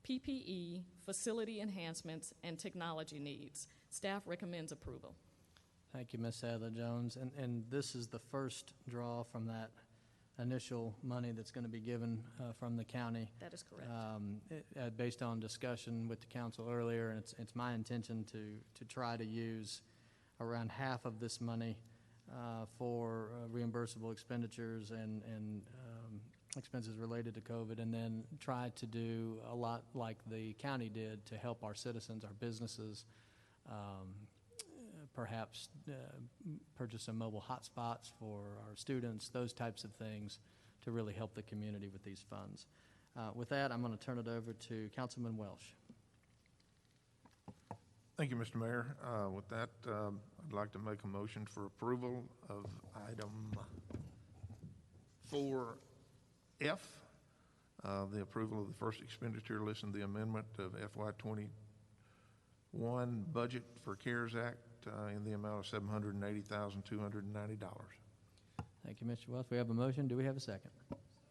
PPE, facility enhancements, and technology needs. Staff recommends approval. Thank you, Ms. Sadler-Jones. And this is the first draw from that initial money that's going to be given from the county. That is correct. Based on discussion with the council earlier, and it's my intention to try to use around half of this money for reimbursable expenditures and expenses related to COVID, and then try to do a lot like the county did to help our citizens, our businesses, perhaps purchase some mobile hotspots for our students, those types of things to really help the community with these funds. With that, I'm going to turn it over to Councilman Welsh. Thank you, Mr. Mayor. With that, I'd like to make a motion for approval of item 4F, the approval of the first expenditure list and the amendment of FY21 budget for CARES Act in the amount of $780,290. Thank you, Mr. Welsh. We have a motion. Do we have a second?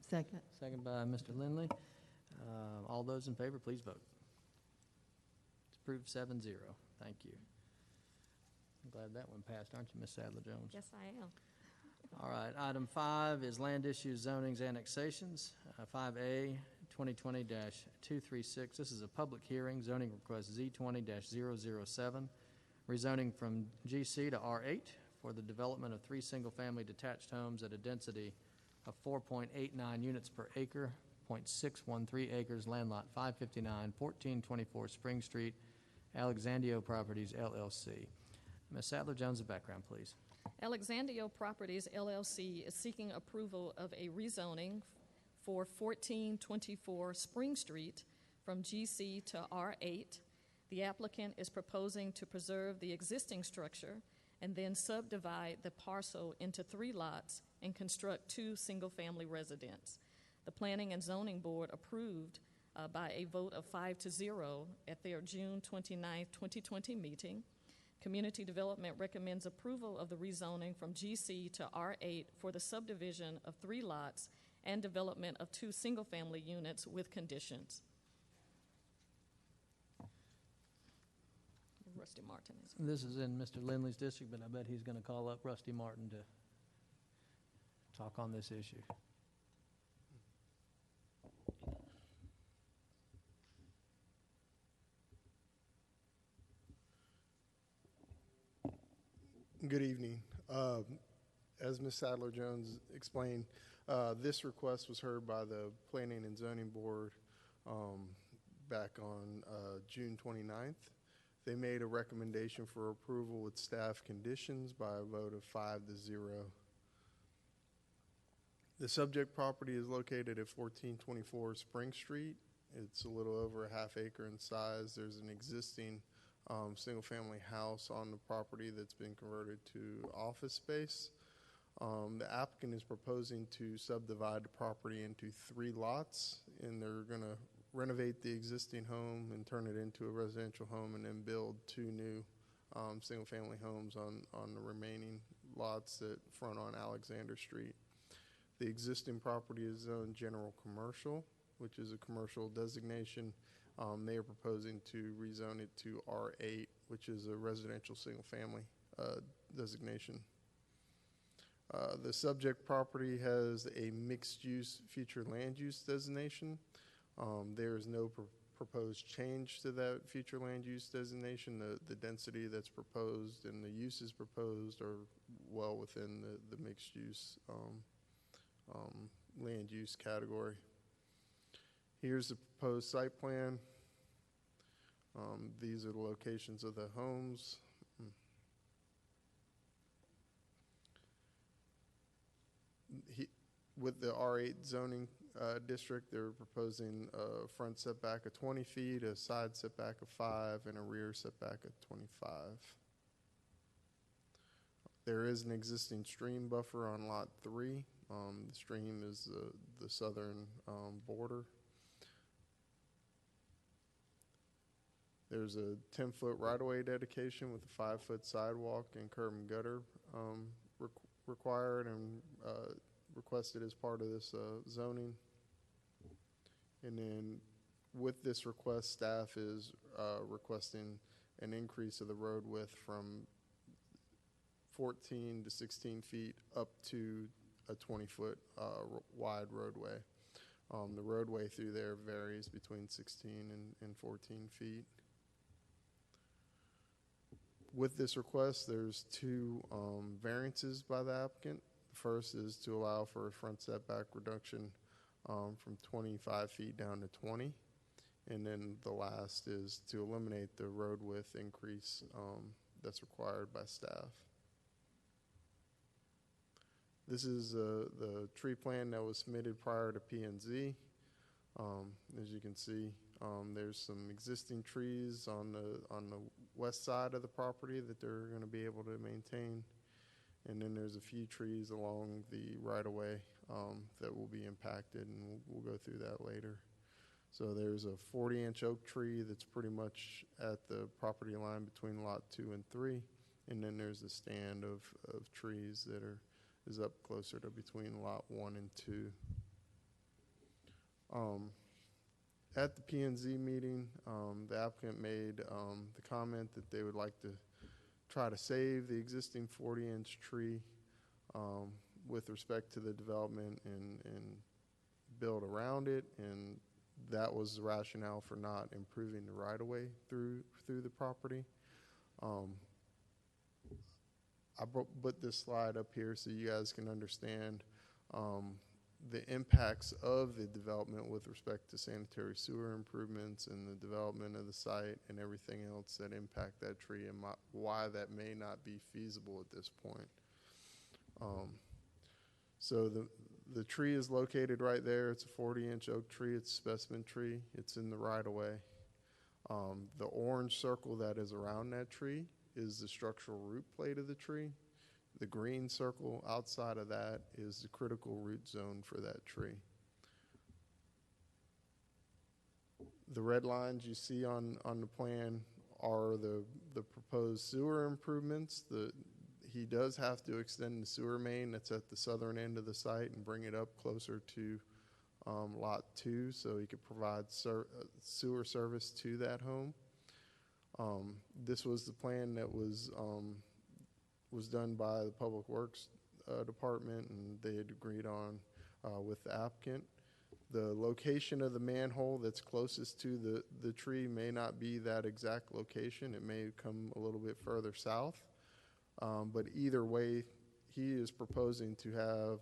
Second. Second by Mr. Lindley. All those in favor, please vote. It's approved 7-0. Thank you. I'm glad that one passed, aren't you, Ms. Sadler-Jones? Yes, I am. All right, item 5 is land issues, zonings, annexations. 5A, 2020-236. This is a public hearing, zoning request Z20-007, rezoning from GC to R8 for the development of 3 single-family detached homes at a density of 4.89 units per acre, 0.613 acres, land lot 559, 1424 Spring Street, Alexandria Properties, LLC. Ms. Sadler-Jones, the background, please. Alexandria Properties LLC is seeking approval of a rezoning for 1424 Spring Street from GC to R8. The applicant is proposing to preserve the existing structure and then subdivide the parcel into 3 lots and construct 2 single-family residents. The Planning and Zoning Board approved by a vote of 5-0 at their June 29, 2020 meeting. Community Development recommends approval of the rezoning from GC to R8 for the subdivision of 3 lots and development of 2 single-family units with conditions. Rusty Martin is. This is in Mr. Lindley's district, but I bet he's going to call up Rusty Martin to talk on this issue. Good evening. As Ms. Sadler-Jones explained, this request was heard by the Planning and Zoning Board back on June 29th. They made a recommendation for approval with staff conditions by a vote of 5-0. The subject property is located at 1424 Spring Street. It's a little over a half acre in size. There's an existing single-family house on the property that's been converted to office space. The applicant is proposing to subdivide the property into 3 lots, and they're going to renovate the existing home and turn it into a residential home and then build 2 new single-family homes on the remaining lots that front on Alexander Street. The existing property is zoned general commercial, which is a commercial designation. They are proposing to rezone it to R8, which is a residential single-family designation. The subject property has a mixed-use future land use designation. There is no proposed change to that future land use designation. The density that's proposed and the uses proposed are well within the mixed-use land use category. Here's the proposed site plan. These are the locations of the homes. With the R8 zoning district, they're proposing a front setback of 20 feet, a side setback of 5, and a rear setback of 25. There is an existing stream buffer on Lot 3. The stream is the southern border. There's a 10-foot right-of-way dedication with a 5-foot sidewalk and curb and gutter required and requested as part of this zoning. And then with this request, staff is requesting an increase of the road width from 14 to 16 feet up to a 20-foot wide roadway. The roadway through there varies between 16 and 14 feet. With this request, there's two variances by the applicant. The first is to allow for a front setback reduction from 25 feet down to 20. And then the last is to eliminate the road width increase that's required by staff. This is the tree plan that was submitted prior to P&Z. As you can see, there's some existing trees on the west side of the property that they're going to be able to maintain. And then there's a few trees along the right-of-way that will be impacted, and we'll go through that later. So there's a 40-inch oak tree that's pretty much at the property line between lot 2 and 3. And then there's a stand of trees that is up closer to between lot 1 and 2. At the P&Z meeting, the applicant made the comment that they would like to try to save the existing 40-inch tree with respect to the development and build around it, and that was the rationale for not improving the right-of-way through the property. I put this slide up here so you guys can understand the impacts of the development with respect to sanitary sewer improvements and the development of the site and everything else that impact that tree and why that may not be feasible at this point. So the tree is located right there. It's a 40-inch oak tree. It's a specimen tree. It's in the right-of-way. The orange circle that is around that tree is the structural root plate of the tree. The green circle outside of that is the critical root zone for that tree. The red lines you see on the plan are the proposed sewer improvements. He does have to extend the sewer main that's at the southern end of the site and bring it up closer to lot 2 so he could provide sewer service to that home. This was the plan that was done by the Public Works Department, and they had agreed on with the applicant. The location of the manhole that's closest to the tree may not be that exact location. It may come a little bit further south. But either way, he is proposing to have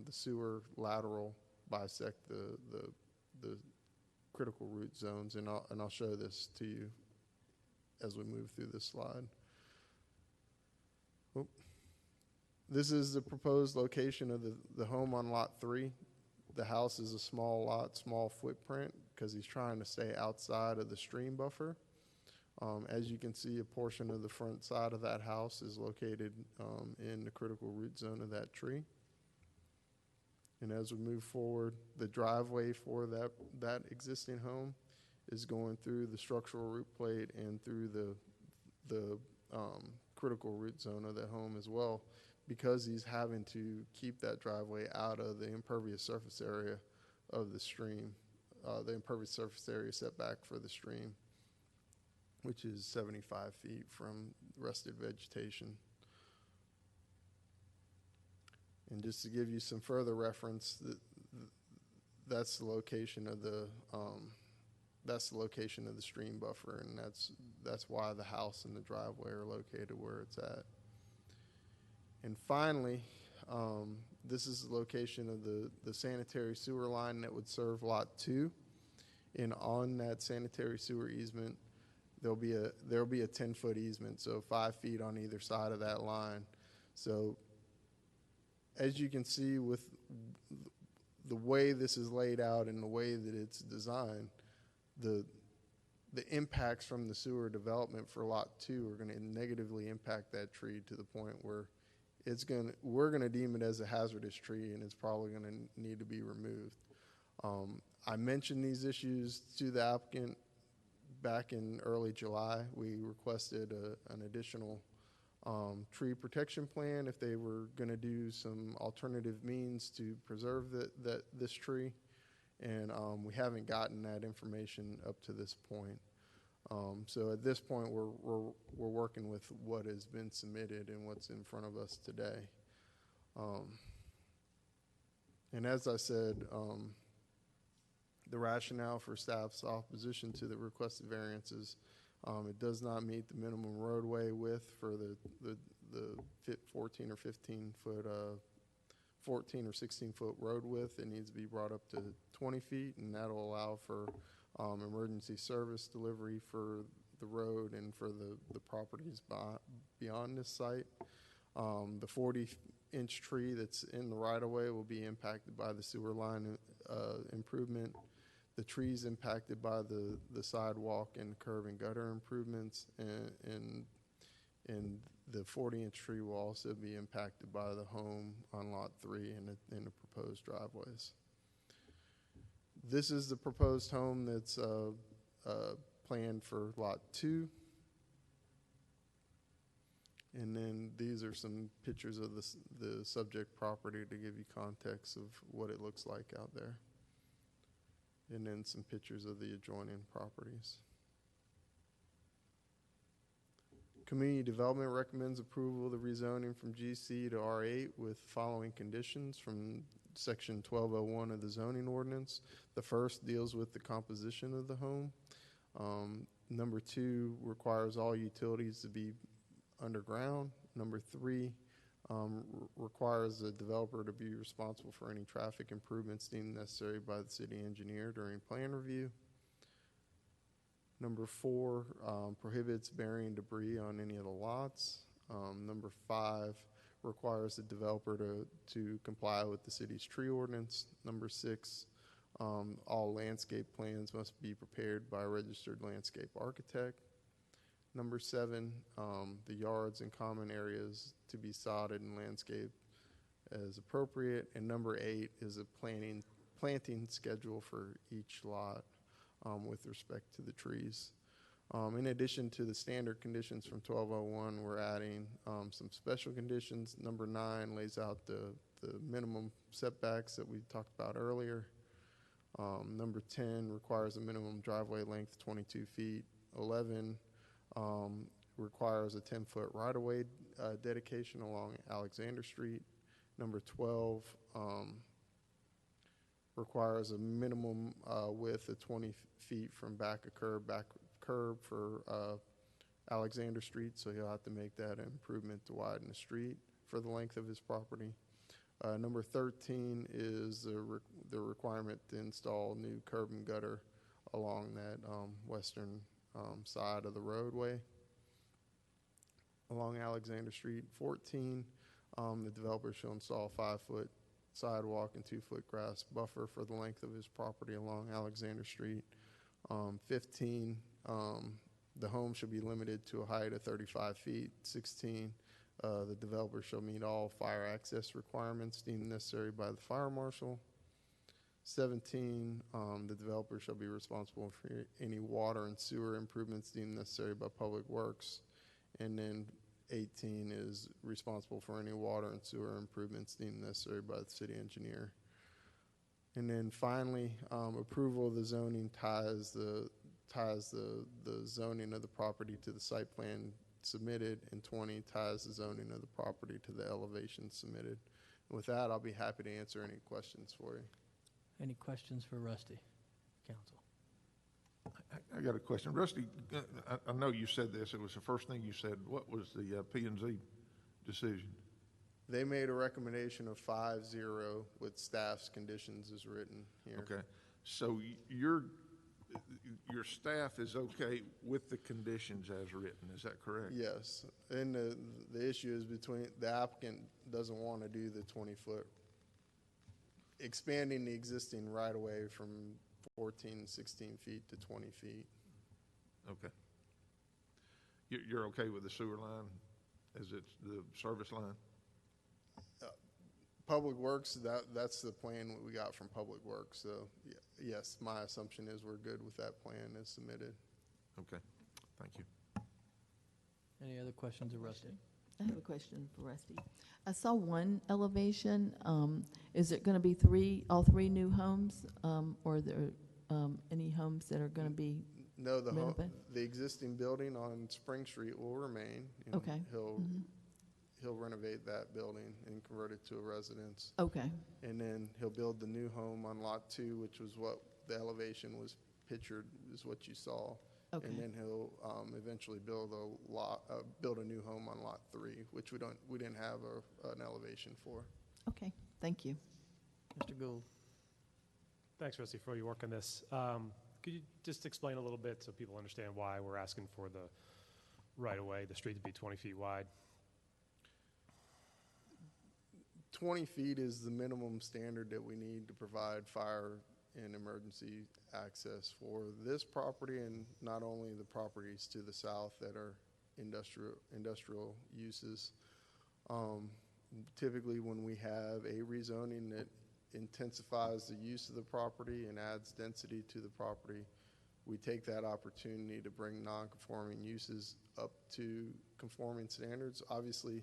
the sewer lateral bisect the critical root zones, and I'll show this to you as we move through this slide. Oh. This is the proposed location of the home on lot 3. The house is a small lot, small footprint, because he's trying to stay outside of the stream buffer. As you can see, a portion of the front side of that house is located in the critical root zone of that tree. And as we move forward, the driveway for that existing home is going through the structural root plate and through the critical root zone of the home as well, because he's having to keep that driveway out of the impervious surface area of the stream, the impervious surface area setback for the stream, which is 75 feet from rested vegetation. And just to give you some further reference, that's the location of the stream buffer, and that's why the house and the driveway are located where it's at. And finally, this is the location of the sanitary sewer line that would serve lot 2. And on that sanitary sewer easement, there'll be a 10-foot easement, so 5 feet on either side of that line. So as you can see with the way this is laid out and the way that it's designed, the impacts from the sewer development for lot 2 are going to negatively impact that tree to the point where we're going to deem it as a hazardous tree, and it's probably going to need to be removed. I mentioned these issues to the applicant back in early July. We requested an additional tree protection plan if they were going to do some alternative means to preserve this tree, and we haven't gotten that information up to this point. So at this point, we're working with what has been submitted and what's in front of us today. And as I said, the rationale for staff's opposition to the requested variances, it does not meet the minimum roadway width for the 14 or 15 foot, 14 or 16 foot road width. It needs to be brought up to 20 feet, and that'll allow for emergency service delivery for the road and for the properties beyond this site. The 40-inch tree that's in the right-of-way will be impacted by the sewer line improvement. The trees impacted by the sidewalk and curb and gutter improvements, and the 40-inch tree will also be impacted by the home on Lot 3 and the proposed driveways. This is the proposed home that's planned for Lot 2. And then these are some pictures of the subject property to give you context of what it looks like out there. And then some pictures of the adjoining properties. Community Development recommends approval of the rezoning from GC to R8 with following conditions from Section 1201 of the zoning ordinance. The first deals with the composition of the home. Number 2 requires all utilities to be underground. Number 3 requires the developer to be responsible for any traffic improvements deemed necessary by the city engineer during plan review. Number 4 prohibits burying debris on any of the lots. Number 5 requires the developer to comply with the city's tree ordinance. Number 6, all landscape plans must be prepared by a registered landscape architect. Number 7, the yards and common areas to be sodded and landscaped as appropriate. And number 8 is a planting schedule for each lot with respect to the trees. In addition to the standard conditions from 1201, we're adding some special conditions. Number 9 lays out the minimum setbacks that we talked about earlier. Number 10 requires a minimum driveway length 22 feet. 11 requires a 10-foot right-of-way dedication along Alexander Street. Number 12 requires a minimum width of 20 feet from back curb for Alexander Street, so he'll have to make that an improvement to widen the street for the length of his property. Number 13 is the requirement to install new curb and gutter along that western side of the roadway along Alexander Street. 14, the developer shall install a 5-foot sidewalk and 2-foot grass buffer for the length of his property along Alexander Street. 15, the home should be limited to a height of 35 feet. 16, the developer shall meet all fire access requirements deemed necessary by the fire marshal. 17, the developer shall be responsible for any water and sewer improvements deemed necessary by Public Works. And then 18 is responsible for any water and sewer improvements deemed necessary by the city engineer. And then finally, approval of the zoning ties the zoning of the property to the site plan submitted, and 20 ties the zoning of the property to the elevation submitted. And with that, I'll be happy to answer any questions for you. Any questions for Rusty, council? I got a question. Rusty, I know you said this. It was the first thing you said. What was the P&Z decision? They made a recommendation of 5-0 with staff's conditions as written here. Okay. So your staff is okay with the conditions as written. Is that correct? Yes. And the issue is between the applicant doesn't want to do the 20-foot, expanding the existing right-of-way from 14, 16 feet to 20 feet. Okay. You're okay with the sewer line as it's the service line? Public Works, that's the plan we got from Public Works. So yes, my assumption is we're good with that plan as submitted. Okay. Thank you. Any other questions of Rusty? I have a question for Rusty. I saw one elevation. Is it going to be all three new homes, or are there any homes that are going to be? No, renovate? the existing building on Spring Street will remain. You know, Okay. He'll renovate that building and convert it to a residence. Okay, And then he'll build the new home on Lot 2, which was what the elevation was pictured, is what you saw. Okay. And then he'll eventually build a new home on Lot 3, which we didn't have an elevation for. okay, thank you. Mr. Gould. Thanks, Rusty, for your work on this. Could you just explain a little bit so people understand why we're asking for the right-of-way, the street to be 20 feet wide? 20 feet is the minimum standard that we need to provide fire and emergency access for this property, and not only the properties to the south that are industrial uses. Typically, when we have a rezoning that intensifies the use of the property and adds density to the property, we take that opportunity to bring non-conforming uses up to conforming standards. Obviously,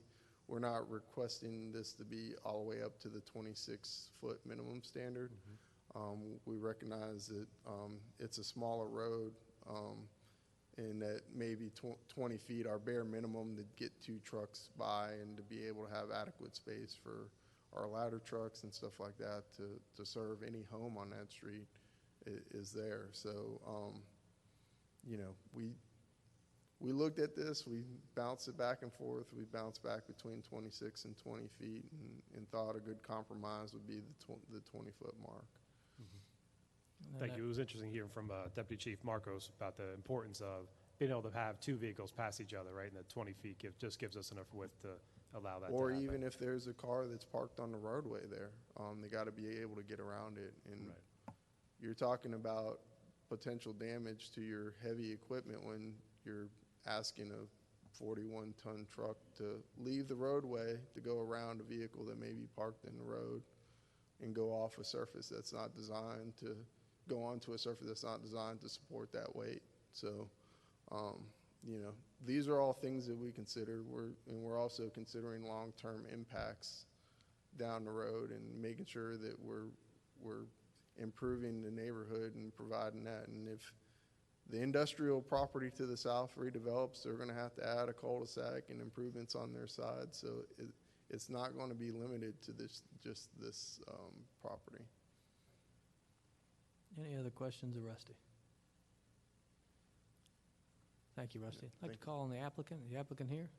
we're not requesting this to be all the way up to the 26-foot minimum standard. We recognize that it's a smaller road, and that maybe 20 feet, our bare minimum to get 2 trucks by and to be able to have adequate space for our ladder trucks and stuff like that to serve any home on that street is there. So, you know, we looked at this, we bounced it back and forth, we bounced back between 26 and 20 feet and thought a good compromise would be the 20-foot mark. Thank you. It was interesting hearing from Deputy Chief Marcos about the importance of being able to have 2 vehicles pass each other, right? And that 20 feet just gives us enough width to allow that Or to happen. even if there's a car that's parked on the roadway there, they got to be able to get around it. And you're talking about potential damage to your heavy equipment when you're asking a 41-ton truck to leave the roadway to go around a vehicle that may be parked in the road and go off a surface that's not designed to go onto a surface that's not designed to support that weight. So, you know, these are all things that we consider. We're also considering long-term impacts down the road and making sure that we're improving the neighborhood and providing that. And if the industrial property to the south redevelops, they're going to have to add a cul-de-sac and improvements on their side. So it's not going to be limited to just this property. Any other questions of Rusty? Thank you, Rusty. I'd like to call on the applicant. The applicant here?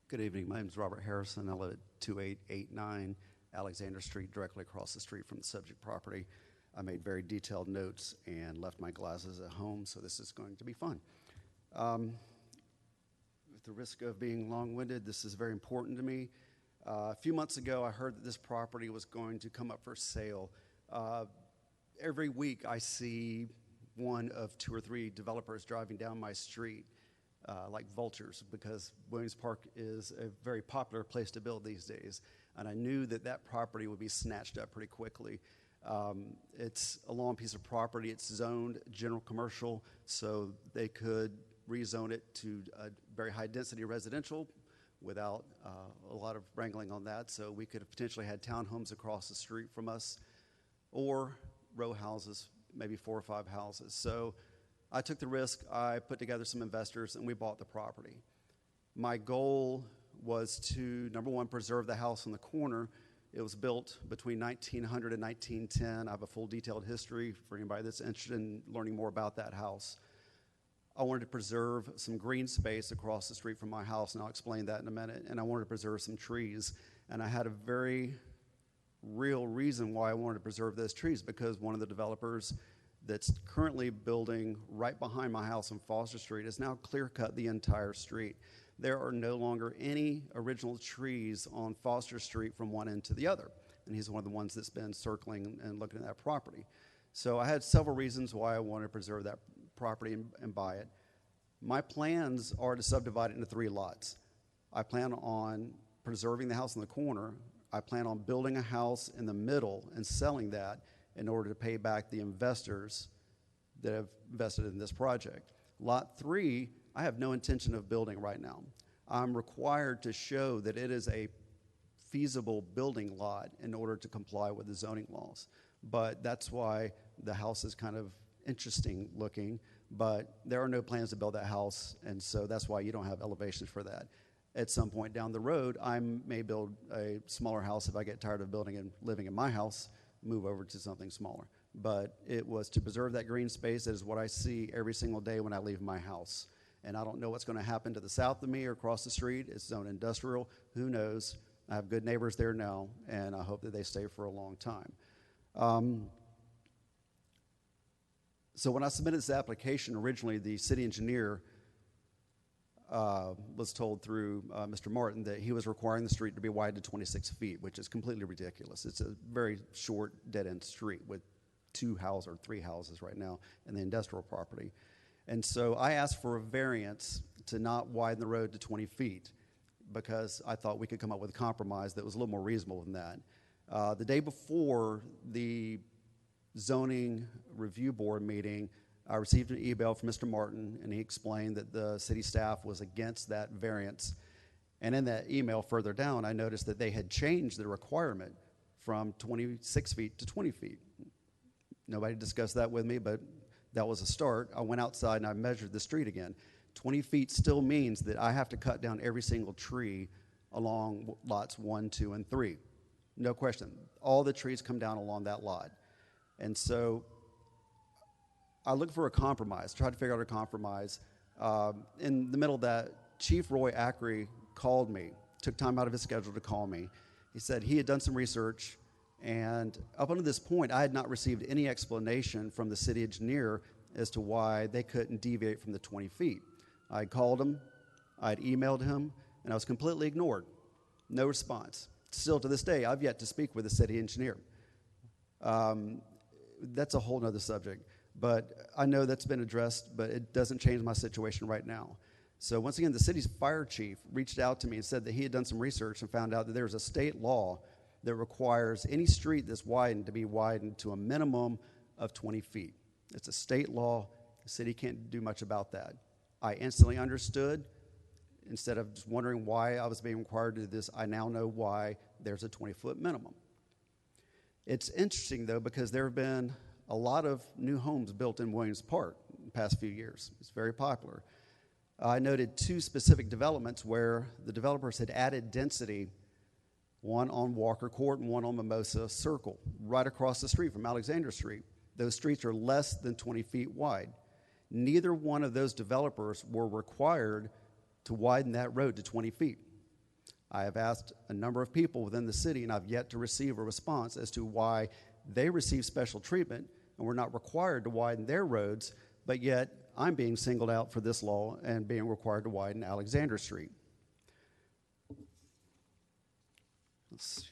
Good evening. My name is Robert Harrison. I live at 2889 Alexander Street, directly across the street from the subject property. I made very detailed notes and left my glasses at home, so this is going to be fun. With the risk of being long-winded, this is very important to me. A few months ago, I heard that this property was going to come up for sale. Every week, I see one of 2 or 3 developers driving down my street like vultures, because Williams Park is a very popular place to build these days. And I knew that that property would be snatched up pretty quickly. It's a long piece of property. It's zoned general commercial, so they could rezone it to a very high-density residential without a lot of wrangling on that. So we could have potentially had townhomes across the street from us, or row houses, maybe 4 or 5 houses. So I took the risk. I put together some investors, and we bought the property. My goal was to, number one, preserve the house on the corner. It was built between 1900 and 1910. I have a full detailed history for anybody that's interested in learning more about that house. I wanted to preserve some green space across the street from my house, and I'll explain that in a minute. And I wanted to preserve some trees. And I had a very real reason why I wanted to preserve those trees, because one of the developers that's currently building right behind my house on Foster Street has now clear-cut the entire street. There are no longer any original trees on Foster Street from one end to the other. And he's one of the ones that's been circling and looking at that property. So I had several reasons why I wanted to preserve that property and buy it. My plans are to subdivide it into 3 lots. I plan on preserving the house in the corner. I plan on building a house in the middle and selling that in order to pay back the investors that have invested in this project. Lot 3, I have no intention of building right now. I'm required to show that it is a feasible building lot in order to comply with the zoning laws. But that's why the house is kind of interesting looking, but there are no plans to build that house, and so that's why you don't have elevations for that. At some point down the road, I may build a smaller house if I get tired of building and living in my house, move over to something smaller. But it was to preserve that green space. That is what I see every single day when I leave my house. And I don't know what's going to happen to the south of me or across the street. It's zoned industrial. Who knows? I have good neighbors there now, and I hope that they stay for a long time. So when I submitted this application originally, the city engineer was told through Mr. Martin that he was requiring the street to be widened to 26 feet, which is completely ridiculous. It's a very short, dead-end street with 2 houses or 3 houses right now in the industrial property. And so I asked for a variance to not widen the road to 20 feet because I thought we could come up with a compromise that was a little more reasonable than that. The day before the zoning review board meeting, I received an email from Mr. Martin, and he explained that the city staff was against that variance. And in that email further down, I noticed that they had changed the requirement from 26 feet to 20 feet. Nobody discussed that with me, but that was a start. I went outside and I measured the street again. 20 feet still means that I have to cut down every single tree along lots 1, 2, and 3. No question. All the trees come down along that lot. And so I looked for a compromise, tried to figure out a compromise. In the middle of that, Chief Roy Ackery called me, took time out of his schedule to call me. He said he had done some research, and up until this point, I had not received any explanation from the city engineer as to why they couldn't deviate from the 20 feet. I called him, I had emailed him, and I was completely ignored. No response. Still to this day, I've yet to speak with the city engineer. That's a whole other subject. But I know that's been addressed, but it doesn't change my situation right now. So once again, the city's fire chief reached out to me and said that he had done some research and found out that there's a state law that requires any street that's widened to be widened to a minimum of 20 feet. It's a state law. The city can't do much about that. I instantly understood. Instead of just wondering why I was being required to do this, I now know why there's a 20-foot minimum. It's interesting, though, because there have been a lot of new homes built in Williams Park in the past few years. It's very popular. I noted 2 specific developments where the developers had added density, one on Walker Court and one on Mimosa Circle, right across the street from Alexander Street. Those streets are less than 20 feet wide. Neither one of those developers were required to widen that road to 20 feet. I have asked a number of people within the city, and I've yet to receive a response as to why they receive special treatment and were not required to widen their roads, but yet I'm being singled out for this law and being required to widen Alexander Street. Let's see.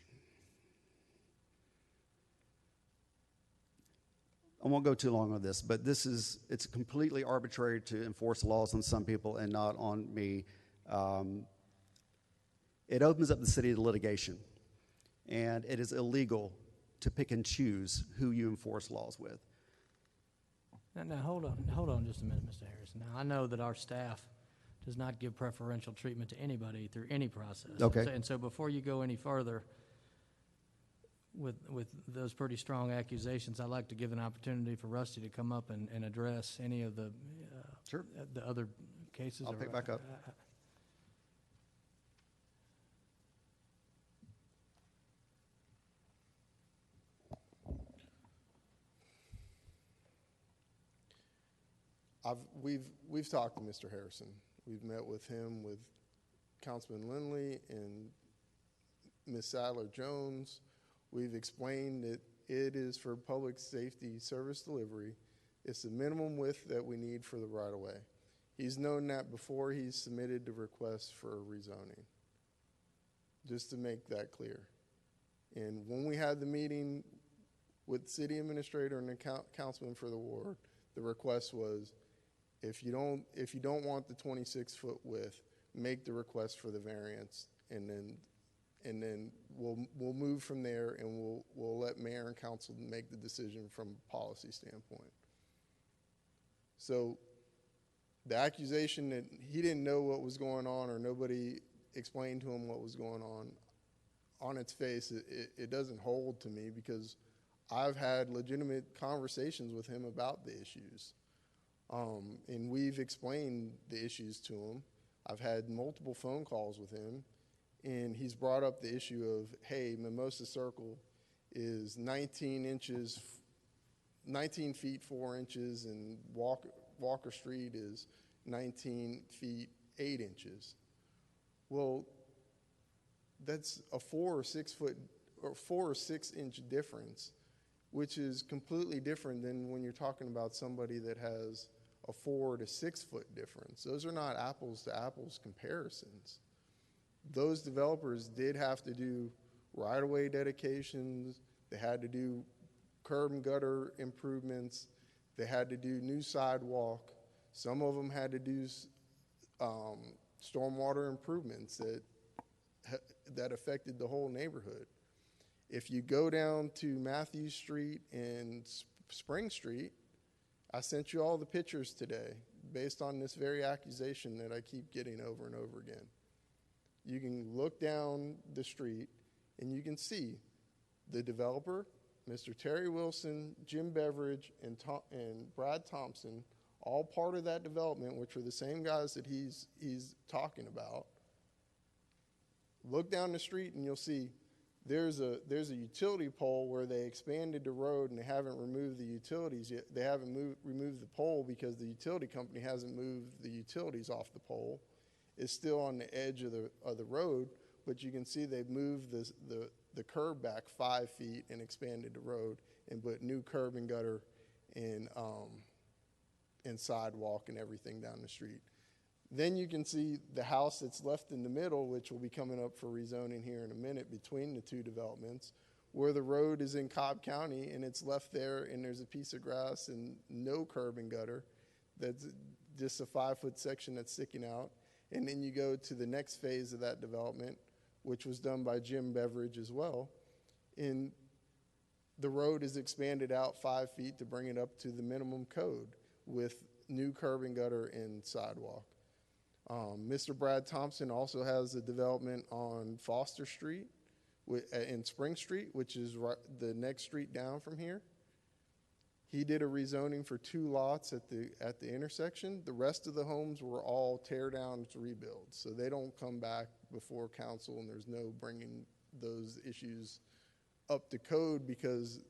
I won't go too long on this, but it's completely arbitrary to enforce laws on some people and not on me. It opens up the city to litigation, and it is illegal to pick and choose who you enforce laws with. Now hold on just a minute, Mr. Harrison. Now, I know that our staff does not give preferential treatment to anybody through any process. Okay. And so before you go any further with those pretty strong accusations, I'd like to give an opportunity for Rusty to come up and address any of the Sure. The other cases. I'll pick back up. We've talked to Mr. Harrison. We've met with him, with Councilman Lindley and Ms. Sadler-Jones. We've explained that it is for public safety service delivery. It's the minimum width that we need for the right-of-way. He's known that before he's submitted the request for rezoning, just to make that clear. And when we had the meeting with the city administrator and the councilman for the ward, the request was, if you don't want the 26-foot width, make the request for the variance, and then we'll move from there, and we'll let mayor and council make the decision from a policy standpoint. So the accusation that he didn't know what was going on or nobody explained to him what was going on its face, it doesn't hold to me, because I've had legitimate conversations with him about the issues. And we've explained the issues to him. I've had multiple phone calls with him, and he's brought up the issue of, hey, Mimosa Circle is 19 feet 4 inches, and Walker Street is 19 feet 8 inches. Well, that's a 4 or 6 inch difference, which is completely different than when you're talking about somebody that has a 4 to 6 foot difference. Those are not apples to apples comparisons. Those developers did have to do right-of-way dedications. They had to do curb and gutter improvements. They had to do new sidewalk. Some of them had to do stormwater improvements that affected the whole neighborhood. If you go down to Matthew Street and Spring Street, I sent you all the pictures today based on this very accusation that I keep getting over and over again. You can look down the street and you can see the developer, Mr. Terry Wilson, Jim Beveridge, and Brad Thompson, all part of that development, which are the same guys that he's talking about. Look down the street and you'll see there's a utility pole where they expanded the road and they haven't removed the utilities yet. They haven't removed the pole because the utility company hasn't moved the utilities off the pole. It's still on the edge of the road, but you can see they've moved the curb back 5 feet and expanded the road and put new curb and gutter and sidewalk and everything down the street. Then you can see the house that's left in the middle, which will be coming up for rezoning here in a minute between the two developments, where the road is in Cobb County and it's left there and there's a piece of grass and no curb and gutter. That's just a 5 foot section that's sticking out. And then you go to the next phase of that development, which was done by Jim Beveridge as well. And the road is expanded out 5 feet to bring it up to the minimum code with new curb and gutter and sidewalk. Mr. Brad Thompson also has a development on Foster Street in Spring Street, which is the next street down from here. He did a rezoning for 2 lots at the intersection. The rest of the homes were all tear downs, rebuilds, so they don't come back before council, and there's no bringing those issues up to code because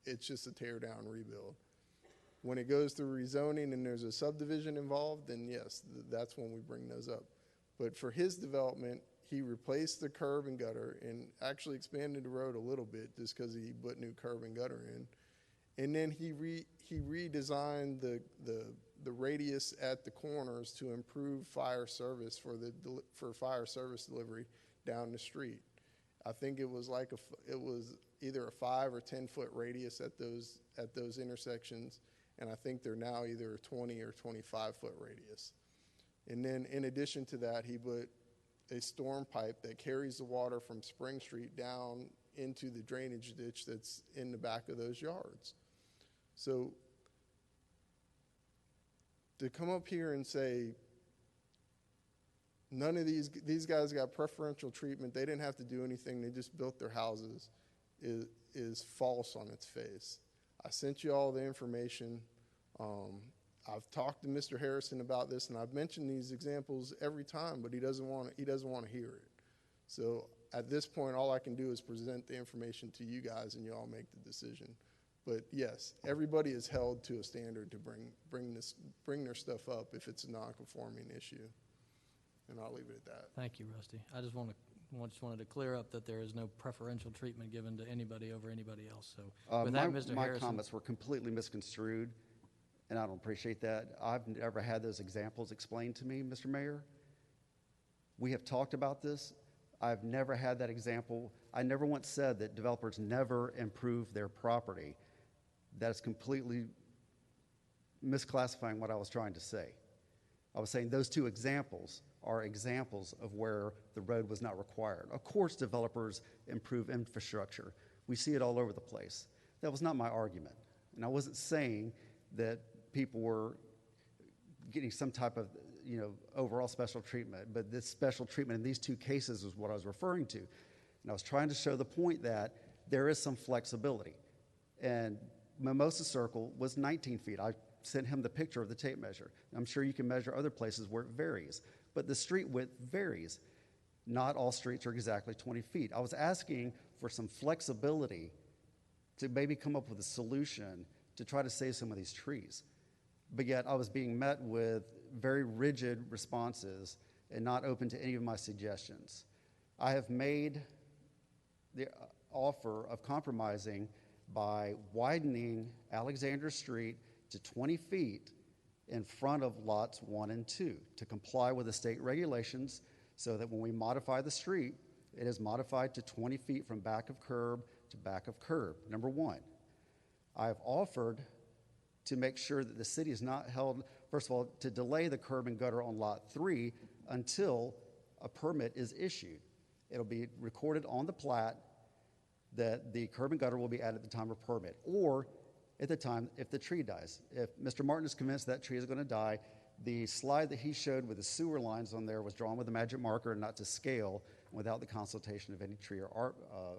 it's just a tear down rebuild. When it goes through rezoning and there's a subdivision involved, then yes, that's when we bring those up. But for his development, he replaced the curb and gutter and actually expanded the road a little bit just because he put new curb and gutter in. And then he redesigned the radius at the corners to improve fire service for fire service delivery down the street. I think it was either a 5 or 10 foot radius at those intersections. And I think they're now either a 20 or 25 foot radius. And then in addition to that, he put a storm pipe that carries the water from Spring Street down into the drainage ditch that's in the back of those yards. So to come up here and say, none of these guys got preferential treatment, they didn't have to do anything, they just built their houses, is false on its face. I sent you all the information. I've talked to Mr. Harrison about this, and I've mentioned these examples every time, but he doesn't want to hear it. So at this point, all I can do is present the information to you guys, and you all make the decision. But yes, everybody is held to a standard to bring their stuff up if it's a non-conforming issue, and I'll leave it at that. Thank you, Rusty. I just wanted to clear up that there is no preferential treatment given to anybody over anybody else. So with that, Mr. My Harrison. comments were completely misconstrued, and I don't appreciate that. I've never had those examples explained to me, Mr. Mayor. We have talked about this. I've never had that example. I never once said that developers never improve their property. That's completely misclassifying what I was trying to say. I was saying those 2 examples are examples of where the road was not required. Of course, developers improve infrastructure. We see it all over the place. That was not my argument. And I wasn't saying that people were getting some type of, overall special treatment. But this special treatment in these two cases is what I was referring to. And I was trying to show the point that there is some flexibility. And Mimosa Circle was 19 feet. I sent him the picture of the tape measure. I'm sure you can measure other places where it varies. But the street width varies. Not all streets are exactly 20 feet. I was asking for some flexibility to maybe come up with a solution to try to save some of these trees. But yet I was being met with very rigid responses and not open to any of my suggestions. I have made the offer of compromising by widening Alexander Street to 20 feet in front of lots 1 and 2 to comply with the state regulations, so that when we modify the street, it is modified to 20 feet from back of curb to back of curb, number one. I have offered to make sure that the city is not held, first of all, to delay the curb and gutter on lot 3 until a permit is issued. It'll be recorded on the plat that the curb and gutter will be added at the time of permit, or at the time if the tree dies. If Mr. Martin is convinced that tree is going to die, the slide that he showed with the sewer lines on there was drawn with a magic marker and not to scale, without the consultation of any tree or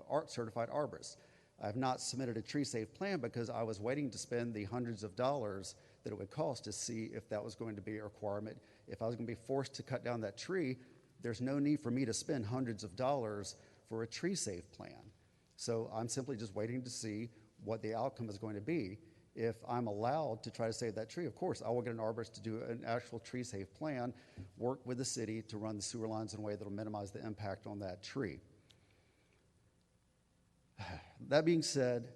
art certified arborist. I have not submitted a tree safe plan because I was waiting to spend the hundreds of dollars that it would cost to see if that was going to be a requirement. If I was going to be forced to cut down that tree, there's no need for me to spend hundreds of dollars for a tree safe plan. So I'm simply just waiting to see what the outcome is going to be. If I'm allowed to try to save that tree, of course, I will get an arborist to do an actual tree safe plan, work with the city to run the sewer lines in a way that will minimize the impact on that tree. That being said,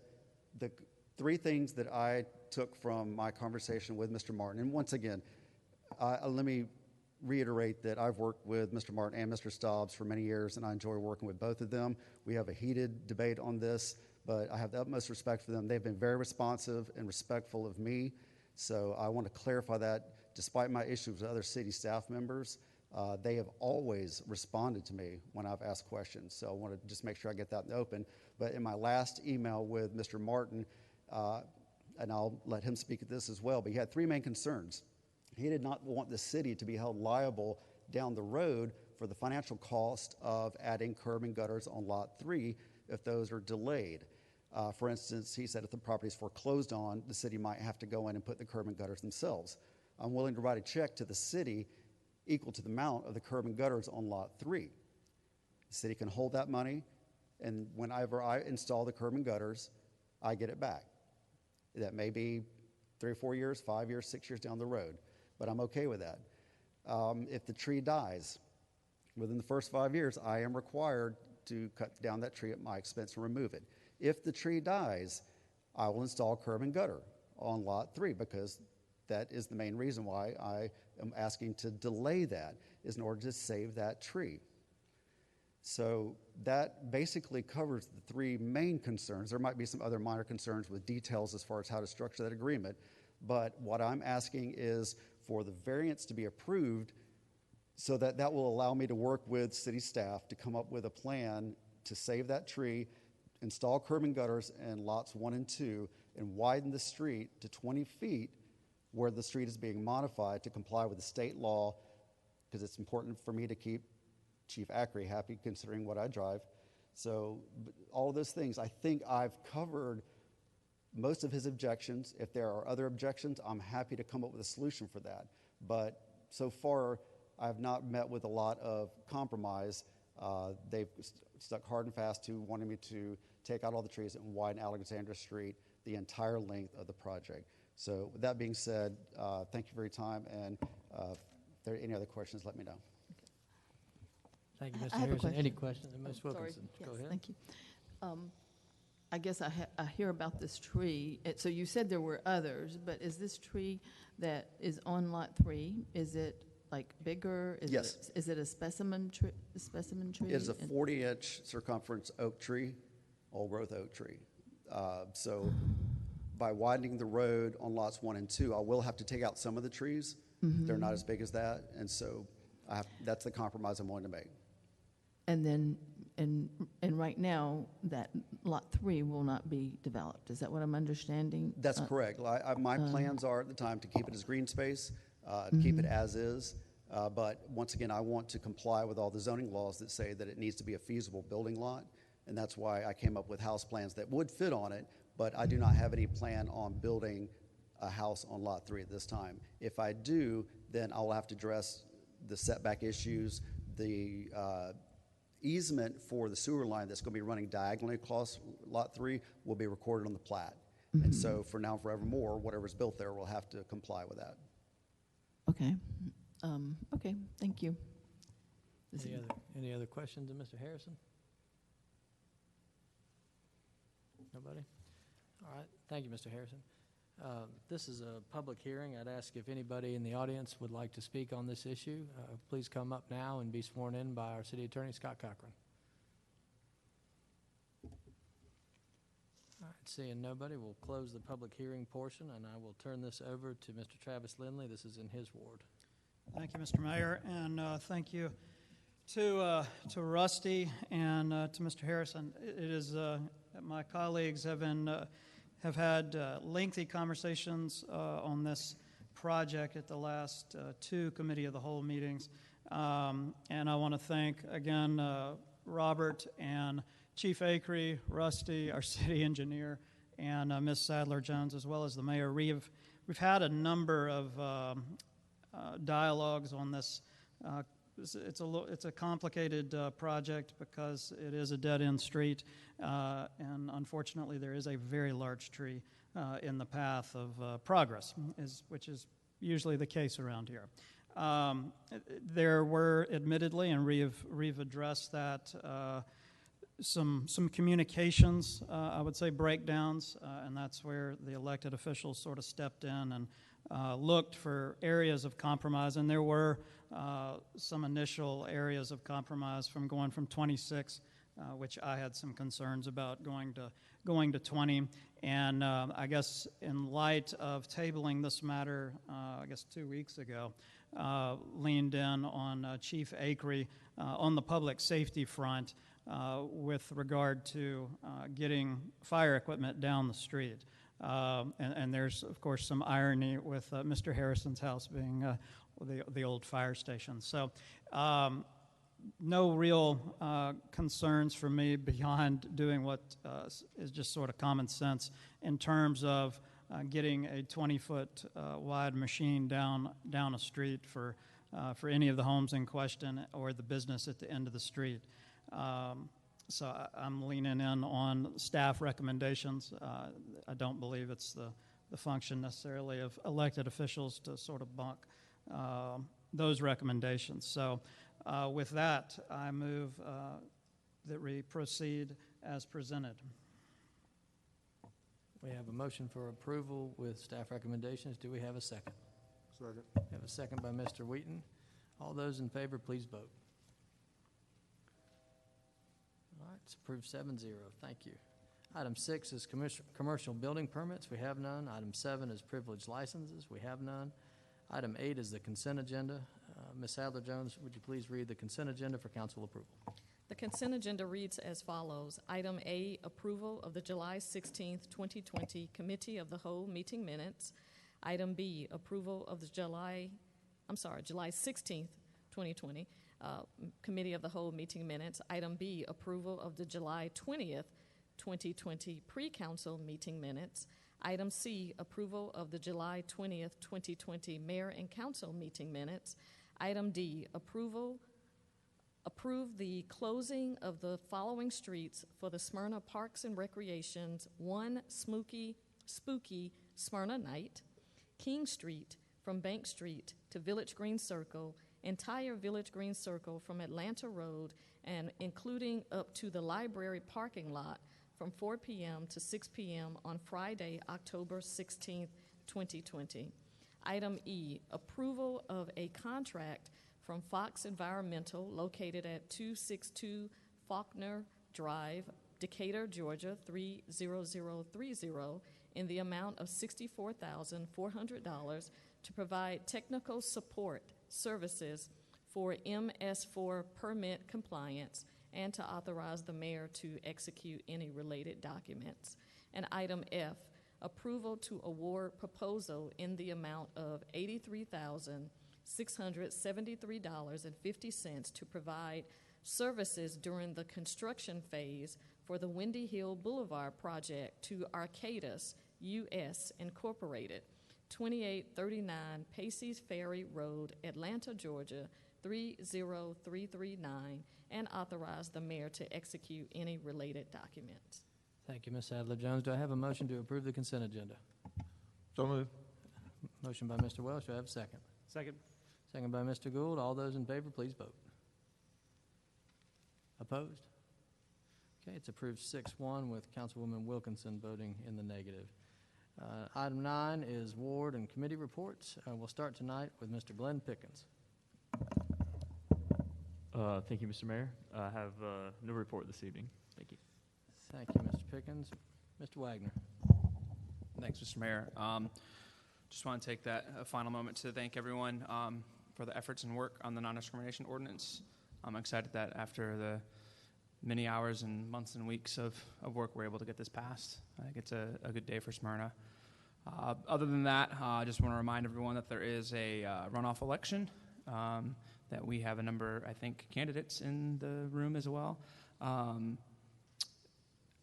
the three things that I took from my conversation with Mr. Martin, and once again, let me reiterate that I've worked with Mr. Martin and Mr. Stobbs for many years, and I enjoy working with both of them. We have a heated debate on this, but I have the utmost respect for them. They've been very responsive and respectful of me, so I want to clarify that. Despite my issues with other city staff members, they have always responded to me when I've asked questions, so I want to just make sure I get that in the open. But in my last email with Mr. Martin, and I'll let him speak at this as well, but he had three main concerns. He did not want the city to be held liable down the road for the financial cost of adding curb and gutters on Lot 3 if those are delayed. For instance, he said if the property is foreclosed on, the city might have to go in and put the curb and gutters themselves. I'm willing to write a check to the city equal to the amount of the curb and gutters on Lot 3. The city can hold that money, and whenever I install the curb and gutters, I get it back. That may be 3 or 4 years, 5 years, 6 years down the road, but I'm okay with that. If the tree dies, within the first 5 years, I am required to cut down that tree at my expense and remove it. If the tree dies, I will install curb and gutter on Lot 3, because that is the main reason why I am asking to delay that, is in order to save that tree. So that basically covers the three main concerns. There might be some other minor concerns with details as far as how to structure that agreement, but what I'm asking is for the variance to be approved so that that will allow me to work with city staff to come up with a plan to save that tree, install curb and gutters in lots 1 and 2, and widen the street to 20 feet where the street is being modified to comply with the state law, because it's important for me to keep Chief Ackery happy considering what I drive. So all of those things, I think I've covered most of his objections. If there are other objections, I'm happy to come up with a solution for that. But so far, I've not met with a lot of compromise. They've stuck hard and fast to wanting me to take out all the trees and widen Alexandra Street the entire length of the project. So with that being said, thank you for your time, and if there are any other questions, let me know. Thank you, I Mr. have a Harrison. question. Any questions? Ms. Sorry. Wilkinson, Yes, go ahead. thank you. I guess I hear about this tree. So you said there were others, but is this tree that is on Lot 3, is it like bigger? Yes. Is it a specimen tree? It is a 40-inch circumference oak tree, old-growth oak tree. So by widening the road on lots 1 and 2, I will have to take out some of the trees. Mm-hmm. They're not as big as that, and so that's the compromise I'm willing to make. And then, and right now, that Lot 3 will not be developed. Is that what I'm understanding? That's correct. My plans are at the time to keep it as green space. keep it as is. But once again, I want to comply with all the zoning laws that say that it needs to be a feasible building lot, and that's why I came up with house plans that would fit on it, but I do not have any plan on building a house on Lot 3 at this time. If I do, then I'll have to address the setback issues, the easement for the sewer line that's going to be running diagonally across Lot 3 will be recorded on the plat. And so for now and forevermore, whatever's built there will have to comply with that. Okay. Okay, thank you. Any other questions of Mr. Harrison? Nobody? All right, thank you, Mr. Harrison. This is a public hearing. I'd ask if anybody in the audience would like to speak on this issue. Please come up now and be sworn in by our city attorney, Scott Cochran. All right, seeing nobody, we'll close the public hearing portion, and I will turn this over to Mr. Travis Lindley. This is in his ward. Thank you, Mr. Mayor, and thank you to Rusty and to Mr. Harrison. It is my colleagues have had lengthy conversations on this project at the last two Committee of the Whole meetings, and I want to thank again Robert and Chief Acree, Rusty, our city engineer, and Ms. Sadler-Jones, as well as the mayor. We've had a number of dialogues on this. It's a complicated project because it is a dead-end street, and unfortunately there is a very large tree in the path of progress, which is usually the case around here. There were admittedly, and we've addressed that, some communications, I would say breakdowns, and that's where the elected officials sort of stepped in and looked for areas of compromise, and there were some initial areas of compromise from going from 26, which I had some concerns about going to 20, and I guess in light of tabling this matter, I guess 2 weeks ago, leaned in on Chief Acree on the public safety front with regard to getting fire equipment down the street. And there's, of course, some irony with Mr. Harrison's house being the old fire station. So no real concerns for me beyond doing what is just sort of common sense in terms of getting a 20-foot wide machine down a street for any of the homes in question or the business at the end of the street. So I'm leaning in on staff recommendations. I don't believe it's the function necessarily of elected officials to sort of bunk those recommendations. So with that, I move that we proceed as presented. We have a motion for approval with staff recommendations. Do we have a second? Second. We have a second by Mr. Wheaton. All those in favor, please vote. All right, it's approved 7-0. Thank you. Item 6 is commercial building permits. We have none. Item 7 is privilege licenses. We have none. Item 8 is the consent agenda. Ms. Sadler-Jones, would you please read the consent agenda for council approval? The consent agenda reads as follows. Item A, approval of the July 16th, 2020 Committee of the Whole meeting minutes. Item B, approval of the July 16th, 2020 Committee of the Whole meeting minutes. Item B, approval of the July 20th, 2020 pre-council meeting minutes. Item C, approval of the July 20th, 2020 mayor and council meeting minutes. Item D, approve the closing of the following streets for the Smyrna Parks and Recreation's one spooky Smyrna night: King Street from Bank Street to Village Green Circle, entire Village Green Circle from Atlanta Road, and including up to the library parking lot from 4 p.m. to 6 p.m. on Friday, October 16th, 2020. Item E, approval of a contract from Fox Environmental located at 262 Faulkner Drive, Decatur, Georgia, 30030 in the amount of $64,400 to provide technical support services for MS4 permit compliance and to authorize the mayor to execute any related documents. And item F, approval to award proposal in the amount of $83,673.50 to provide services during the construction phase for the Windy Hill Boulevard project to Arcadis U.S. Incorporated, 2839 Pacey's Ferry Road, Atlanta, Georgia, 30339, and authorize the mayor to execute any related documents. Thank you, Ms. Sadler-Jones. Do I have a motion to approve the consent agenda? So moved. Motion by Mr. Welch. Do I have a second? Second. Second by Mr. Gould. All those in favor, please vote. Opposed? Okay, it's approved 6-1 with Councilwoman Wilkinson voting in the negative. Item 9 is ward and committee reports. We'll start tonight with Mr. Glenn Pickens. Thank you, Mr. Mayor. I have no report this evening. Thank you. Thank you, Mr. Pickens. Mr. Wagner. Thanks, Mr. Mayor. Just want to take a final moment to thank everyone for the efforts and work on the non-discrimination ordinance. I'm excited that after the many hours and months and weeks of work, we're able to get this passed. I think it's a good day for Smyrna. Other than that, I just want to remind everyone that there is a runoff election, that we have a number, I think, candidates in the room as well. On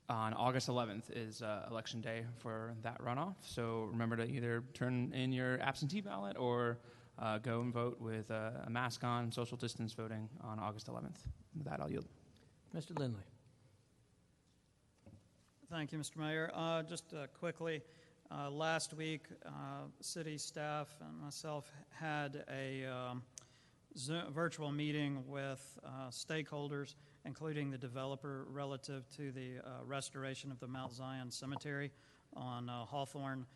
August 11th is election day for that runoff, so remember to either turn in your absentee ballot or go and vote with a mask on, social distance voting on August 11th. With that, I'll yield. Mr. Lindley. Thank you, Mr. Mayor. Just quickly, last week, city staff and myself had a virtual meeting with stakeholders, including the developer, relative to the restoration of the Mount Zion Cemetery on Hawthorne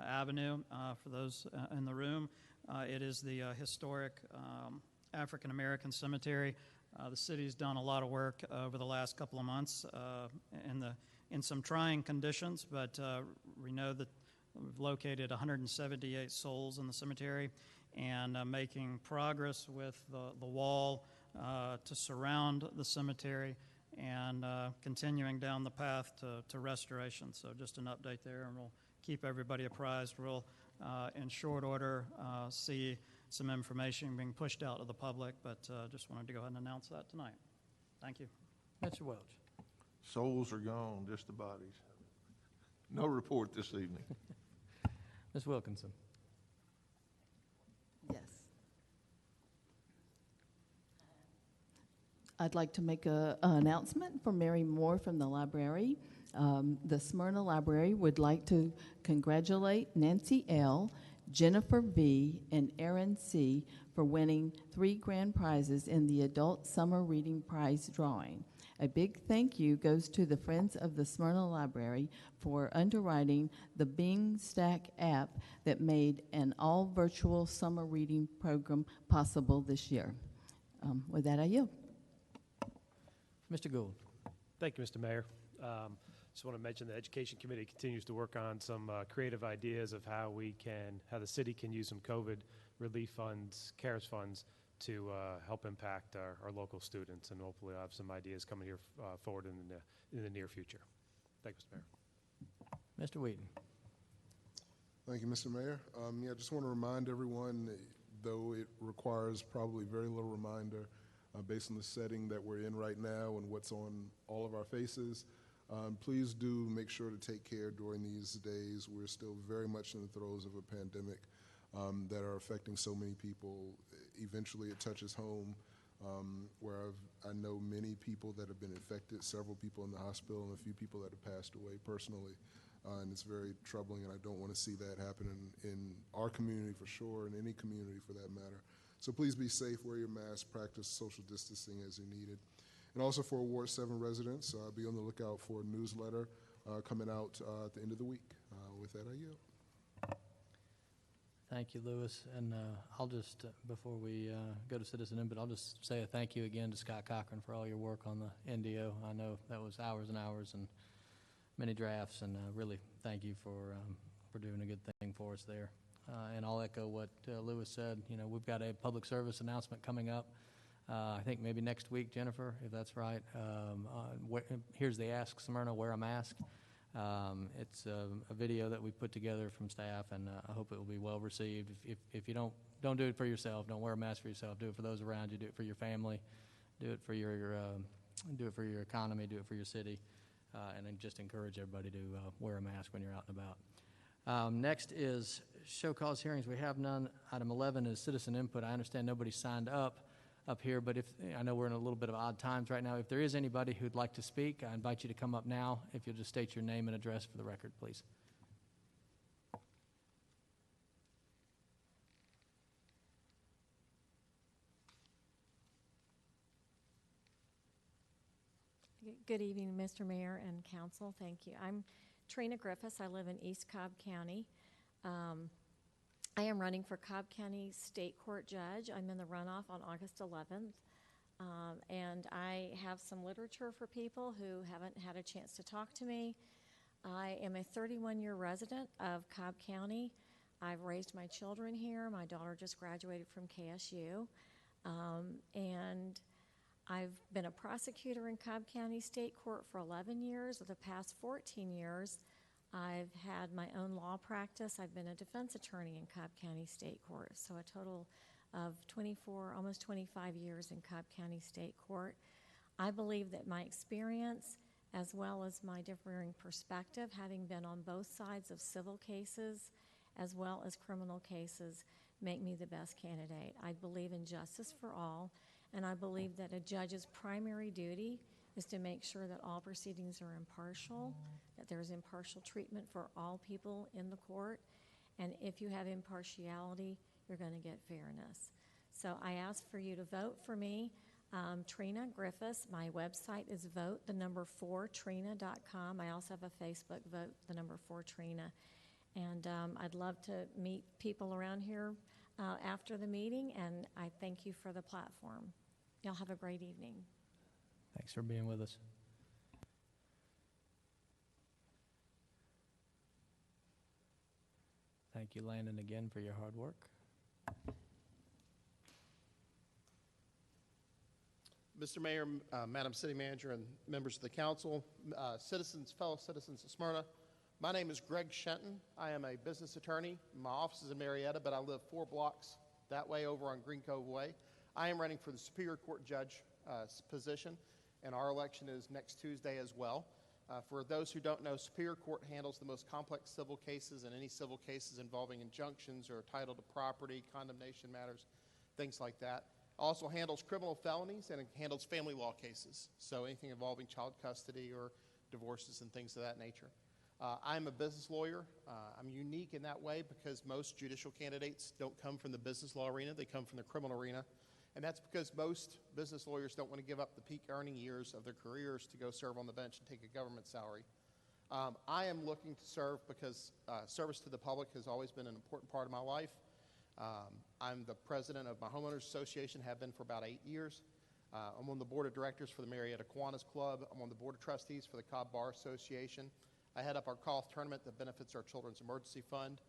Avenue. For those in the room, it is the historic African American cemetery. The city's done a lot of work over the last couple of months in some trying conditions, but we know that we've located 178 souls in the cemetery and making progress with the wall to surround the cemetery and continuing down the path to restoration. So just an update there, and we'll keep everybody apprised. We'll, in short order, see some information being pushed out to the public, but just wanted to go ahead and announce that tonight. Thank you. Mr. Welch. Souls are gone, just the bodies. No report this evening. Ms. Wilkinson. Yes. I'd like to make an announcement for Mary Moore from the library. The Smyrna Library would like to congratulate Nancy L., Jennifer V., and Aaron C. for winning 3 grand prizes in the Adult Summer Reading Prize drawing. A big thank you goes to the Friends of the Smyrna Library for underwriting the Bing Stack app that made an all-virtual summer reading program possible this year. With that, I yield. Mr. Gould. Thank you, Mr. Mayor. Just want to mention the Education Committee continues to work on some creative ideas of how the city can use some COVID relief funds, CARES funds, to help impact our local students, and hopefully I'll have some ideas coming here forward in the near future. Thank you, Mr. Mayor. Mr. Wheaton. Thank you, Mr. Mayor. I just want to remind everyone, though it requires probably very little reminder based on the setting that we're in right now and what's on all of our faces, please do make sure to take care during these days. We're still very much in the throes of a pandemic that are affecting so many people. Eventually it touches home, where I know many people that have been infected, several people in the hospital, and a few people that have passed away personally. And it's very troubling, and I don't want to see that happen in our community for sure, and any community for that matter. So please be safe, wear your mask, practice social distancing as you needed. And also for Ward 7 residents, be on the lookout for a newsletter coming out at the end of the week. With that, I yield. Thank you, Lewis. And I'll just, before we go to citizen input, I'll just say a thank you again to Scott Cochran for all your work on the NDO. I know that was hours and hours and many drafts, and really thank you for doing a good thing for us there. And I'll echo what Lewis said. You know, we've got a public service announcement coming up. I think maybe next week, Jennifer, if that's right. Here's the Ask Smyrna, Wear a Mask. It's a video that we put together from staff, and I hope it will be well received. If you don't do it for yourself, don't wear a mask for yourself. Do it for those around you. Do it for your family. Do it for your economy. Do it for your city, and then just encourage everybody to wear a mask when you're out and about. Next is show cause hearings. We have none. Item 11 is citizen input. I understand nobody signed up here, but I know we're in a little bit of odd times right now. If there is anybody who'd like to speak, I invite you to come up now. If you'll just state your name and address for the record, please. Good evening, Mr. Mayor and Council. Thank you. I'm Trina Griffiths. I live in East Cobb County. I am running for Cobb County State Court Judge. I'm in the runoff on August 11th. And I have some literature for people who haven't had a chance to talk to me. I am a 31-year resident of Cobb County. I've raised my children here. My daughter just graduated from KSU. And I've been a prosecutor in Cobb County State Court for 11 years. Of the past 14 years, I've had my own law practice. I've been a defense attorney in Cobb County State Court, so a total of 24, almost 25 years in Cobb County State Court. I believe that my experience, as well as my differing perspective, having been on both sides of civil cases as well as criminal cases, make me the best candidate. I believe in justice for all, and I believe that a judge's primary duty is to make sure that all proceedings are impartial, that there's impartial treatment for all people in the court, and if you have impartiality, you're going to get fairness. So I ask for you to vote for me, Trina Griffiths. My website is vote4trina.com. I also have a Facebook, vote4trina. And I'd love to meet people around here after the meeting, and I thank you for the platform. Y'all have a great evening. Thanks for being with us. Thank you, Landon, again for your hard work. Mr. Mayor, Madam City Manager, and members of the council, fellow citizens of Smyrna, my name is Greg Shenton. I am a business attorney. My office is in Marietta, but I live 4 blocks that way over on Green Cove Way. I am running for the Superior Court Judge position, and our election is next Tuesday as well. For those who don't know, Superior Court handles the most complex civil cases and any civil cases involving injunctions or title to property, condemnation matters, things like that. Also handles criminal felonies, and it handles family law cases, so anything involving child custody or divorces and things of that nature. I'm a business lawyer. I'm unique in that way because most judicial candidates don't come from the business law arena, they come from the criminal arena. And that's because most business lawyers don't want to give up the peak earning years of their careers to go serve on the bench and take a government salary. I am looking to serve because service to the public has always been an important part of my life. I'm the president of my homeowners association, have been for about 8 years. I'm on the board of directors for the Marietta Kiwanis Club. I'm on the board of trustees for the Cobb Bar Association. I head up our golf tournament that benefits our Children's Emergency Fund.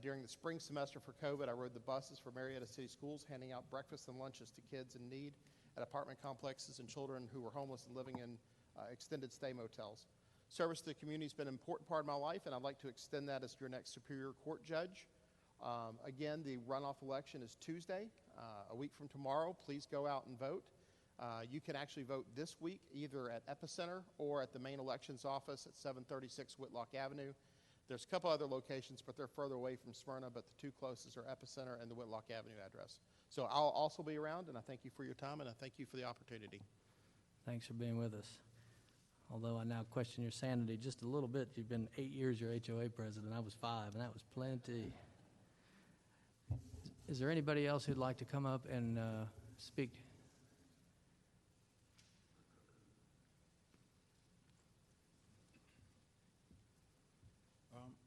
During the spring semester for COVID, I rode the buses for Marietta City Schools, handing out breakfast and lunches to kids in need at apartment complexes and children who were homeless and living in extended stay motels. Service to the community has been an important part of my life, and I'd like to extend that as your next Superior Court Judge. Again, the runoff election is Tuesday, a week from tomorrow. Please go out and vote. You can actually vote this week either at Epicenter or at the main elections office at 736 Whitlock Avenue. There's a couple other locations, but they're further away from Smyrna, but the 2 closest are Epicenter and the Whitlock Avenue address. So I'll also be around, and I thank you for your time, and I thank you for the opportunity. Thanks for being with us. Although I now question your sanity just a little bit. You've been 8 years your HOA president. I was 5, and that was plenty. Is there anybody else who'd like to come up and speak?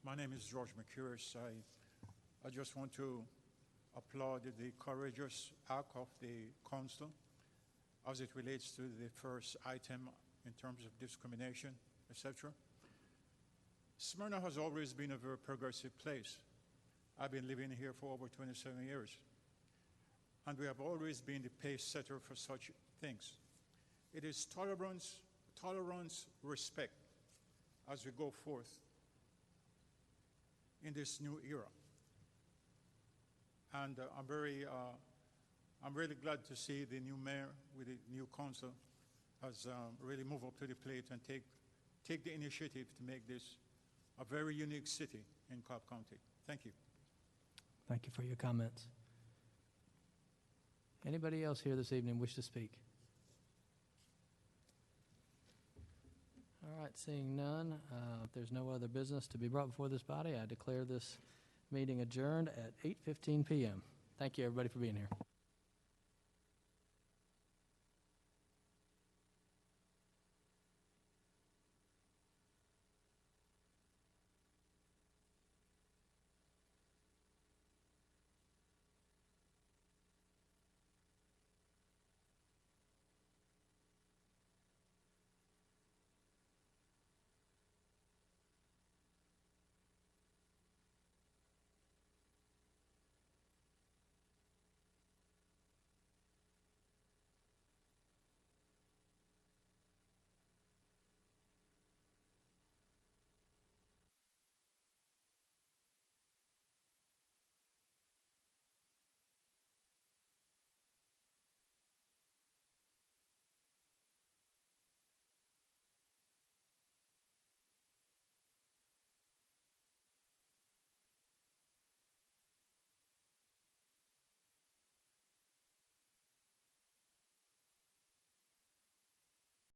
My name is George McCurris. I just want to applaud the courageous act of the council as it relates to the first item in terms of discrimination, etc. Smyrna has always been a very progressive place. I've been living here for over 27 years, and we have always been the pace setter for such things. It is tolerance, respect, as we go forth in this new era. And I'm really glad to see the new mayor with the new council has really moved up to the plate and take the initiative to make this a very unique city in Cobb County. Thank you. Thank you for your comments. Anybody else here this evening wish to speak? All right, seeing none, if there's no other business to be brought before this body, I declare this meeting adjourned at 8:15 p.m. Thank you, everybody, for being here.